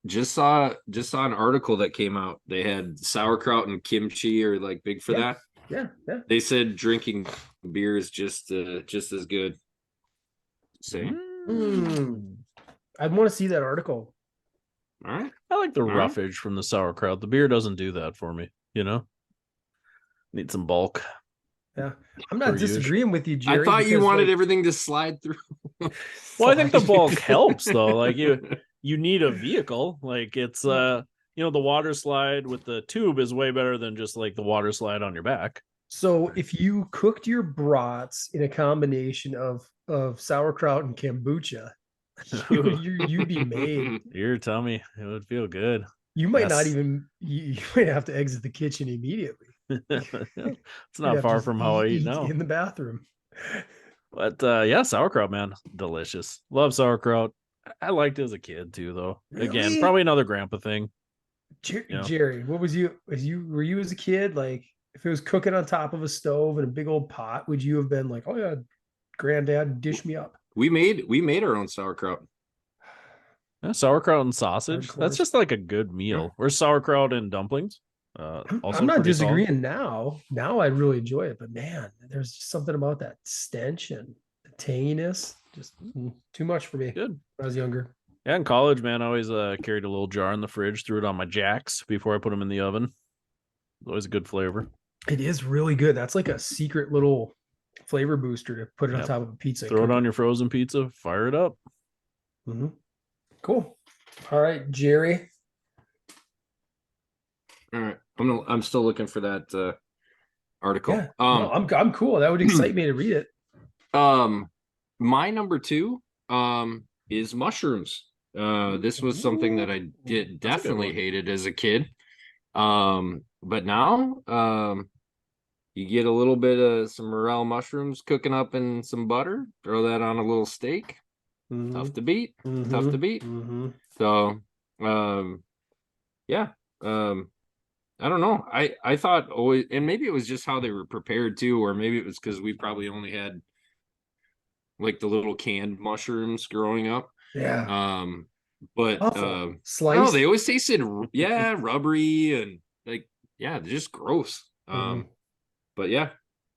Just saw an article that came out. They had sauerkraut and kimchi are like big for that. yeah. They said drinking beer is just as good. Same. I want to see that article. All right. I like the All right. roughage from the sauerkraut. The beer doesn't do that for me. Need some bulk. Yeah, I'm not Per usual. disagreeing with you, Jerry. I thought you because, wanted like, everything to slide through. Well, I think the bulk helps though. Like you need a vehicle. Like it's the water slide with the tube is way better than just like the water slide on your back. So if you cooked your brats in a combination of sauerkraut and kombucha, you'd be made. Your tummy, it would feel good. You might Yes. not even. You might have to exit the kitchen immediately. It's You'd not have far to from how I eat eat now. in the bathroom. But yeah, sauerkraut, man, delicious. Love sauerkraut. I liked it as a kid too, though. Again, Really? probably another grandpa thing. Jerry, what was you? Were you as a kid, like, if it was cooking on top of a stove in a big old pot, would you have been like, "Oh yeah, granddad, dish me up"? We made our own sauerkraut. Yeah, sauerkraut and sausage. Hardcore. That's just like a good meal. Or sauerkraut and dumplings. Also I'm not pretty solid. disagreeing now. Now I really enjoy it, but man, there's just something about that stench and the tanginess. Just too much for me Good. when I was younger. Yeah, in college, man, I always carried a little jar in the fridge, threw it on my jacks before I put them in the oven. Always a good flavor. It is really good. That's like a secret little flavor booster to put it on Yep. top of a pizza. Throw it on your frozen pizza, fire it up. Mm-hmm. Cool. All right, Jerry. All right. I'm still looking for that article. Yeah, no, I'm cool. That would excite me to read it. My number 2 is mushrooms. This was something that I definitely hated as a kid. But now you get a little bit of some morel mushrooms cooking up in some butter, throw that on a little steak. Tough to beat. Tough to beat. So yeah. I don't know. I thought always, and maybe it was just how they were prepared too, or maybe it was because we probably only had like the little canned mushrooms growing up. Yeah. But Awful. I don't know, Sliced. they always tasted rubbery and like they're just gross. But yeah,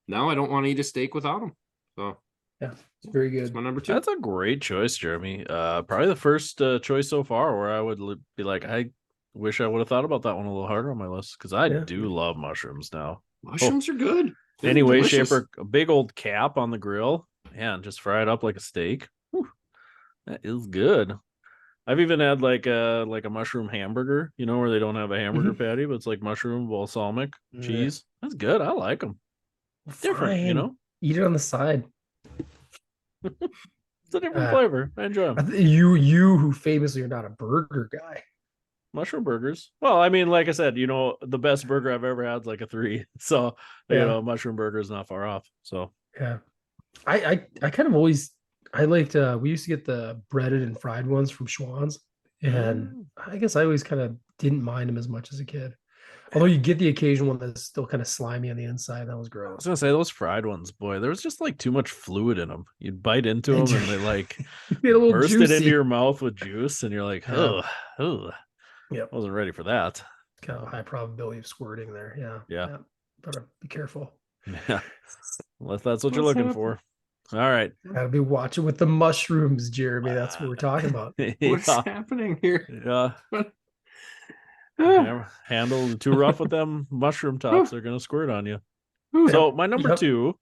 now I don't want to eat a steak without them. So yeah, it's very it's good. my number 2. That's a great choice, Jeremy. Probably the first choice so far where I would be like, I wish I would have thought about that one a little harder on my list because I do love mushrooms now. Mushrooms are good. They're Any way, delicious. shape, or a big old cap on the grill, and just fry it up like a steak. Whew, that is good. I've even had like a mushroom hamburger, where they don't have a hamburger patty, but it's like mushroom, balsamic, cheese. That's good. I like them. Different, Fine. Eat it on the side. It's a different flavor. I enjoy them. You who famously are not a burger guy. Mushroom burgers. Well, I mean, like I said, the best burger I've ever had is like a 3. So, mushroom burger is not far off. So, yeah. I kind of always, I liked, we used to get the breaded and fried ones from Schwann's. And I guess I always kind of didn't mind them as much as a kid. Although you get the occasional one that's still kind of slimy on the inside. That was gross. I was going to say those fried ones, boy, there was just like too much fluid in them. You'd bite into them and they like burst it into your mouth with juice. And you're like, oh. Yep. Wasn't ready for that. Kind of a high probability of squirting there. Yeah. Better be careful. Yeah. Unless that's what you're looking for. All right. Gotta be watching with the mushrooms, Jeremy. That's what we're talking about. What's happening here? Yeah. Handle too rough with them mushroom tops. They're gonna squirt on you. So my number 2,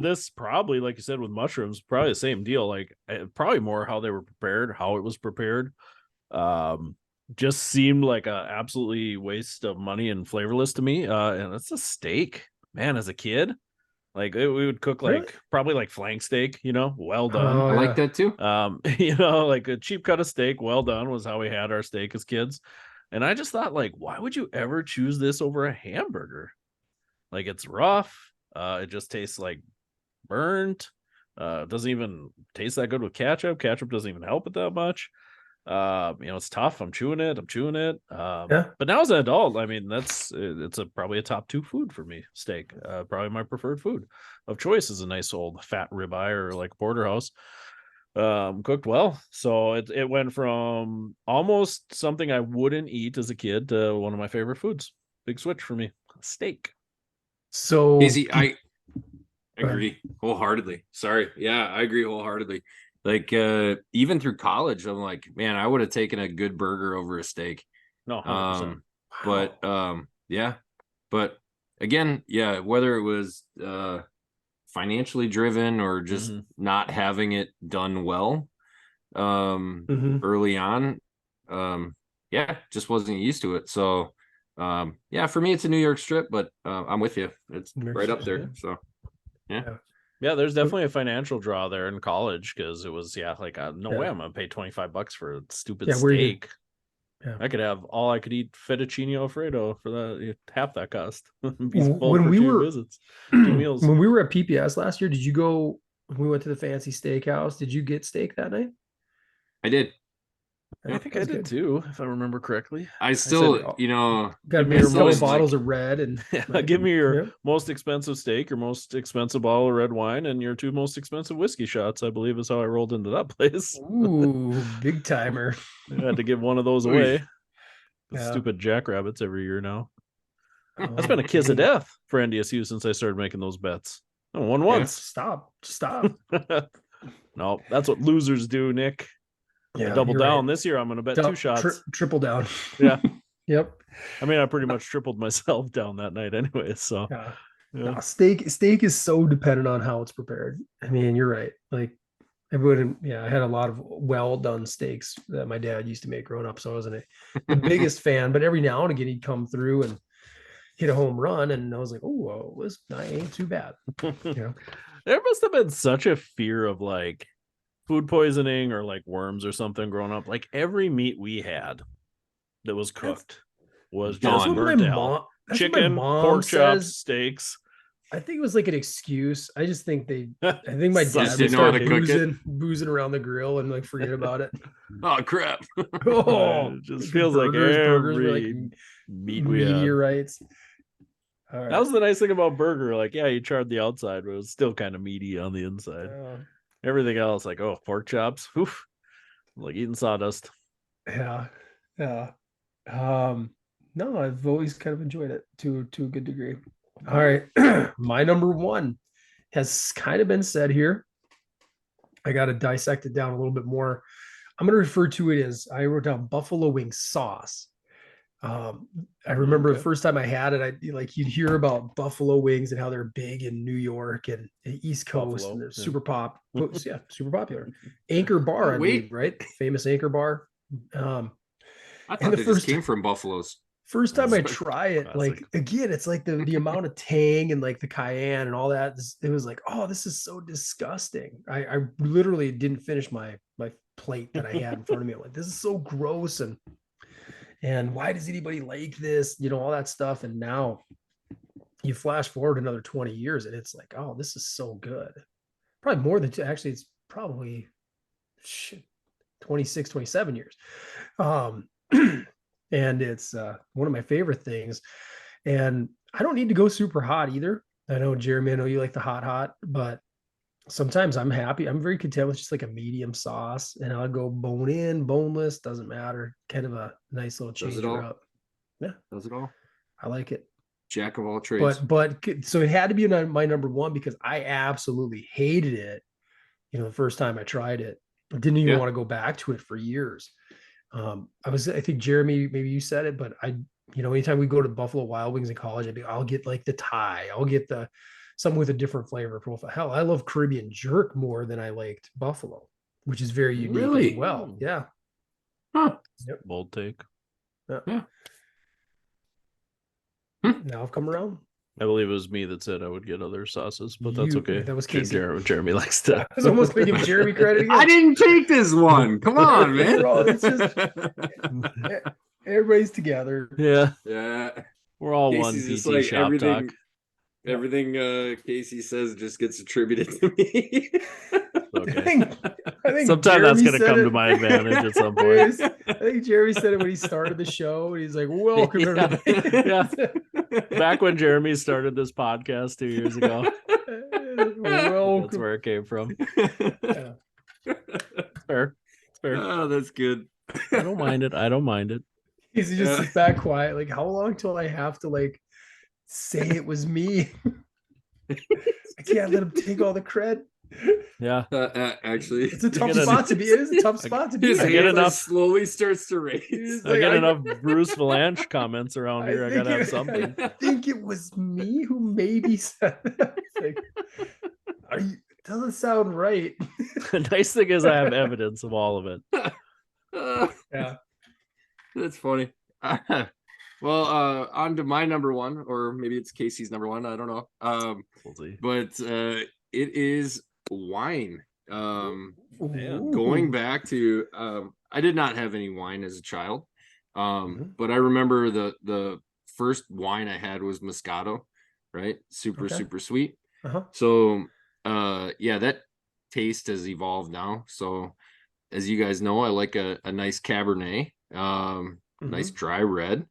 this probably, like you said, with mushrooms, probably the same deal. Like probably more how they were prepared, how it was prepared. Just seemed like a absolutely waste of money and flavorless to me. And it's a steak, man. As a kid, like we would cook probably like flank steak, well done. I like that too. Like a cheap cut of steak, well done was how we had our steak as kids. And I just thought, like, why would you ever choose this over a hamburger? Like, it's rough. It just tastes like burnt. It doesn't even taste that good with ketchup. Ketchup doesn't even help it that much. It's tough. I'm chewing it. But now as an adult, I mean, it's probably a top 2 food for me. Steak, probably my preferred food of choice is a nice old fat ribeye or like porterhouse, cooked well. So it went from almost something I wouldn't eat as a kid to one of my favorite foods. Big switch for me. Steak. So easy. I agree wholeheartedly. Sorry. Yeah, I agree wholeheartedly. Like even through college, I'm like, man, I would have taken a good burger over a steak. No, 100%. But yeah. But again, yeah, whether it was financially driven or just not having it done well early on, just wasn't used to it. So for me it's a New York strip, but I'm with you. It's right up there. So yeah, there's definitely a financial draw there in college because it was no way I'm gonna pay $25 for a stupid steak. I could have all I could eat fettuccine Alfredo for that, half that cost. When we were at PPS last year, did you go? We went to the fancy steakhouse. Did you get steak that night? I did. I think I did too, if I remember correctly. I still, got me a couple bottles of red and give me your most expensive steak, your most expensive bottle of red wine, and your 2 most expensive whiskey shots. I believe is how I rolled into that place. Ooh, big timer! I had to give one of those away. Stupid jackrabbits every year now. That's been a kiss of death for NDSU since I started making those bets. I won once. Stop. No, that's what losers do, Nick. Yeah, double down this year. I'm going to bet 2 shots. Triple down. Yeah. Yep. I mean, I pretty much tripled myself down that night anyway. So No, steak is so dependent on how it's prepared. I mean, you're right. Like I had a lot of well done steaks that my dad used to make growing up. So I wasn't the biggest fan, but every now and again he'd come through and hit a home run, and I was like, oh, this ain't too bad. There must have been such a fear of like food poisoning or like worms or something growing up. Like every meat we had that was cooked was just burnt out. Chicken, pork chops, steaks. I think it was like an excuse. I just think I think my dad didn't know how to cook it. Boozing around the grill and like forget about it. Oh crap. It just feels like every meat we had. Meteorites. Right. That was the nice thing about burger. Like, you charred the outside, but it was still kind of meaty on the inside. Everything else, like, pork chops. Oof. like eating sawdust. Yeah. No, I've always kind of enjoyed it to a good degree. All right. My number one has kind of been said here. I got to dissect it down a little bit more. I'm going to refer to it as, I wrote down buffalo wing sauce. I remember the first time I had it, you'd hear about buffalo wings and how they're big in New York and the East Coast, Buffalo, and they're yeah. super popular. Anchor Bar, I Wait. believe, right? Famous Anchor Bar. I thought they just came from Buffalo's. First time I try it, Classic. like again, it's like the amount of tang and like the cayenne and all that. It was like, oh, this is so disgusting. I literally didn't finish my plate that I had in front of me. I'm like, this is so gross, and why does anybody like this? You know, all that stuff. And now you flash forward another 20 years and it's like, oh, this is so good. Probably more than actually, it's probably 26, 27 years. And it's one of my favorite things. And I don't need to go super hot either. I know, Jeremy, I know you like the hot, but sometimes I'm happy. I'm very content with just like a medium sauce, and I'll go bone in, boneless, doesn't matter. Kind of a nice little changer up. Yeah. Does it all? I like it. Jack of all trades. But so it had to be my number one because I absolutely hated it. You know, the first time I tried it, I didn't even want to go back to it for years. I think Jeremy, maybe you said it, but anytime we go to Buffalo Wild Wings in college, I'll get like the Thai, I'll get something with a different flavor profile. Hell, I love Caribbean jerk more than I liked buffalo, which is very unique as well. Yeah. Huh. Yep. Bold take. Yeah. Now I've come around. I believe it was me that said I would get other sauces, but that's okay. That was Casey. Jeremy likes to. I was almost going to give Jeremy credit again. I didn't take this one. Come on, man. It's just everybody's together. Yeah. We're all Casey's one PT shop talk. Everything Casey says just gets attributed to me. Okay. I think sometime that's going to come to my advantage at some point. I think Jeremy said it when he started the show. He's like, welcome everybody. Yeah. Back when Jeremy started this podcast 2 years ago. That's where it came from. Yeah. It's fair. Oh, that's good. I don't mind it. He's just sits back quiet. Like, how long till I have to like say it was me? I can't let him take all the cred. Yeah. Actually, it's a tough spot to be. It is a tough spot to be. His hand like slowly starts to raise. I get enough Bruce Valanche comments around here. I gotta have something. I think it was me who maybe said that. Like, doesn't sound right. The nice thing is I have evidence of all of it. Yeah. That's funny. Well, on to my number one, or maybe it's Casey's number one. I don't know. We'll see. But it is wine. Going back to, I did not have any wine as a child. But I remember the first wine I had was Moscato, right? Super sweet. So, that taste has evolved now. So, as you guys know, I like a nice Cabernet, nice dry red.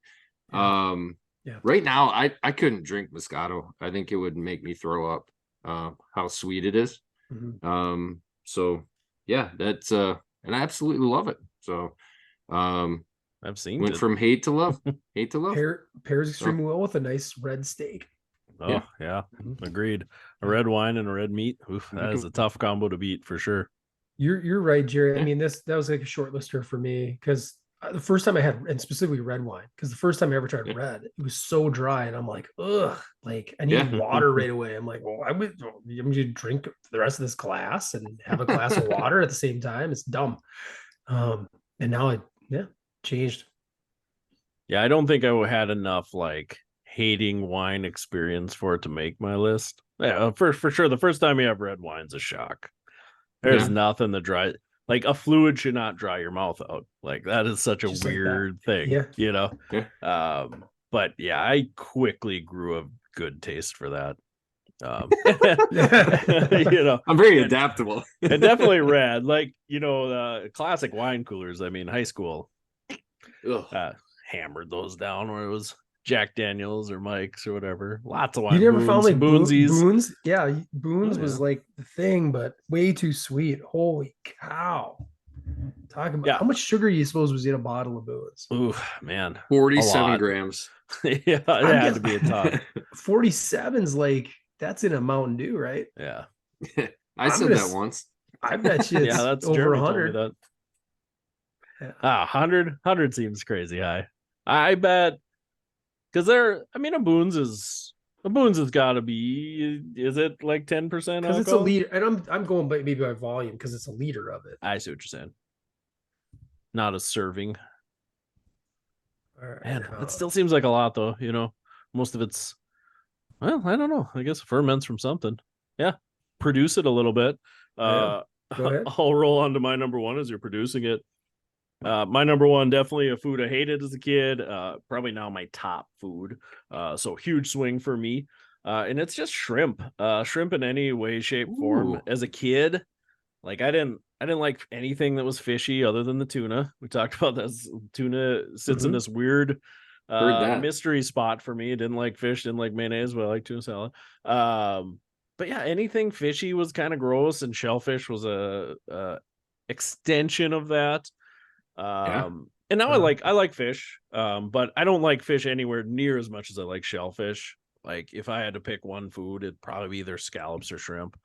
Right now, I couldn't drink Moscato. I think it would make me throw up. How sweet it is. So yeah, that's and I absolutely love it. So I've seen went from hate to love. Pairs extremely well with a nice red steak. Oh yeah. Agreed. A red wine and a red meat. Oof, that is a tough combo to beat for sure. You're right, Jerry. I mean, that was like a short lister for me because the first time I had, and specifically red wine, because the first time I ever tried red, it was so dry, and I'm like, ugh, like I need water right away. I'm like, well, I'm going to drink the rest of this glass and have a glass of water at the same time. It's dumb. And now it changed. Yeah, I don't think I had enough like hating wine experience for it to make my list. Yeah, for sure. The first time you have red wine's a shock. There's nothing that dry. Like a fluid should not dry your mouth out. Like that is such a weird thing, you know? Yeah. But yeah, I quickly grew a good taste for that. You know, I'm very adaptable. And definitely red. Like, you know, the classic wine coolers. I mean, high school hammered those down where it was Jack Daniels or Mike's or whatever. Lots of wine. You never found like Boonsies. Boone's? Yeah, Boone's was like the thing, but way too sweet. Holy cow. Talk about Yeah. how much sugar you suppose was in a bottle of booze? Ooh, man. 47 grams. Yeah, it had to be a ton. 47's like that's in a Mountain Dew, right? Yeah. I said that once. I bet you it's Yeah, that's over Jeremy told me 100. that. Yeah. 100 seems crazy high. I bet because a Boone's has got to be. Is it like 10% Because alcohol? it's a liter, and I'm going by maybe by volume because it's a liter of it. I see what you're saying. Not a serving. All right, Man, it still seems like a lot though. Most of it's. Well, I don't know. I guess ferments from something. Yeah, produce it a little bit. Go ahead. I'll roll on to my number one as you're producing it. My number one, definitely a food I hated as a kid. Probably now my top food. So huge swing for me. And it's just shrimp. Shrimp in any way, shape, form. Ooh. As a kid, like I didn't like anything that was fishy other than the tuna. We talked about this. Tuna sits in this weird mystery spot for me. Didn't like fish, didn't like mayonnaise, but I like tuna salad. But yeah, anything fishy was kind of gross, and shellfish was a extension of that. And now I like fish, but I don't like fish anywhere near as much as I like shellfish. Like if I had to pick one food, it'd probably be either scallops or shrimp.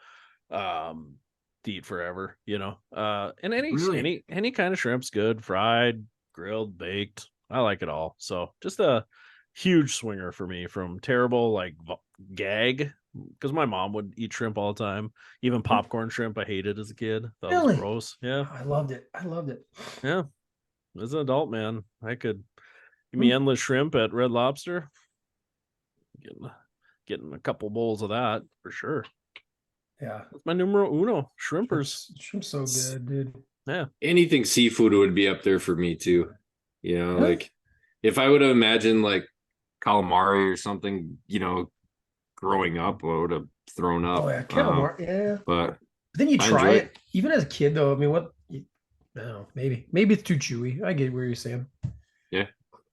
To eat forever, and any kind of shrimp's good, fried, grilled, baked. I like it all. So just a huge swinger for me from terrible like gag, because my mom would eat shrimp all the time. Even popcorn shrimp I hated as a kid. That was gross. Yeah. I loved it. Yeah. As an adult, man, I could give me endless shrimp at Red Lobster. Getting a couple bowls of that for sure. Yeah. That's my numero uno. Shrimpers. Shrimp's so good, dude. Yeah. Anything seafood would be up there for me too. Like if I would have imagined like calamari or something, growing up, I would have thrown up. Oh yeah, calamari. Yeah. But then you try it. Even as a kid though, I mean, no, maybe it's too chewy. I get where you're saying. Yeah.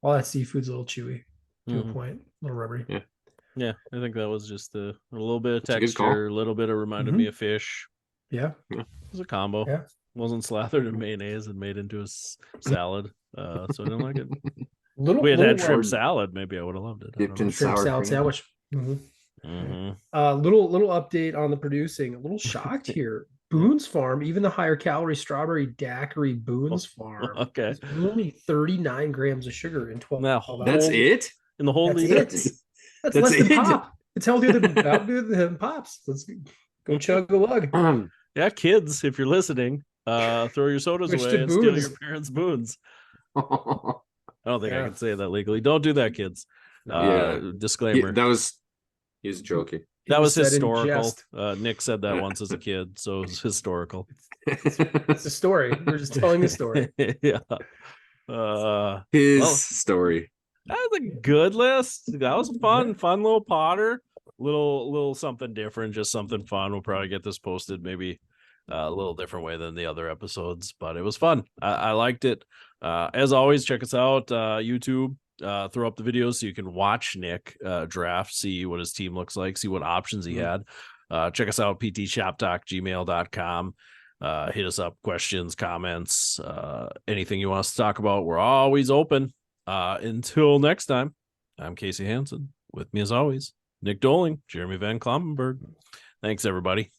All that seafood's a little chewy to a point, a little rubbery. Yeah. Yeah, I think that was just a little bit of texture, a little bit of reminded me of fish. Yeah. It was a combo. Yeah. Wasn't slathered in mayonnaise and made into a salad. So I didn't like it. We had shrimp salad, maybe I would have loved it. Dipped in shrimp salad sandwich. Mm-hmm. Little update on the producing. A little shocked here. Boone's Farm, even the higher calorie strawberry daiquiri Boone's Farm. Okay. Only 39 grams of sugar in 12 hours. That's it? In the whole liter? That's less than pop. It's healthier than pops. Let's go chug a lug. Yeah, kids, if you're listening, throw your sodas away and steal your parents' Boons. I don't think I can say that legally. Don't do that, kids. Disclaimer. He was joking. That was historical. Nick said that once as a kid, so it's historical. It's a story. We're just telling a story. Yeah. His story. That was a good list. That was fun little Potter. Little something different, just something fun. We'll probably get this posted maybe a little different way than the other episodes, but it was fun. I liked it. As always, check us out, YouTube. Throw up the videos so you can watch Nick draft, see what his team looks like, see what options he had. Check us out, ptshoptalk@gmail.com. Hit us up, questions, comments, anything you want us to talk about. We're always open. Until next time, I'm Casey Hansen. With me as always, Nick Doling, Jeremy Van Klompenberg. Thanks, everybody.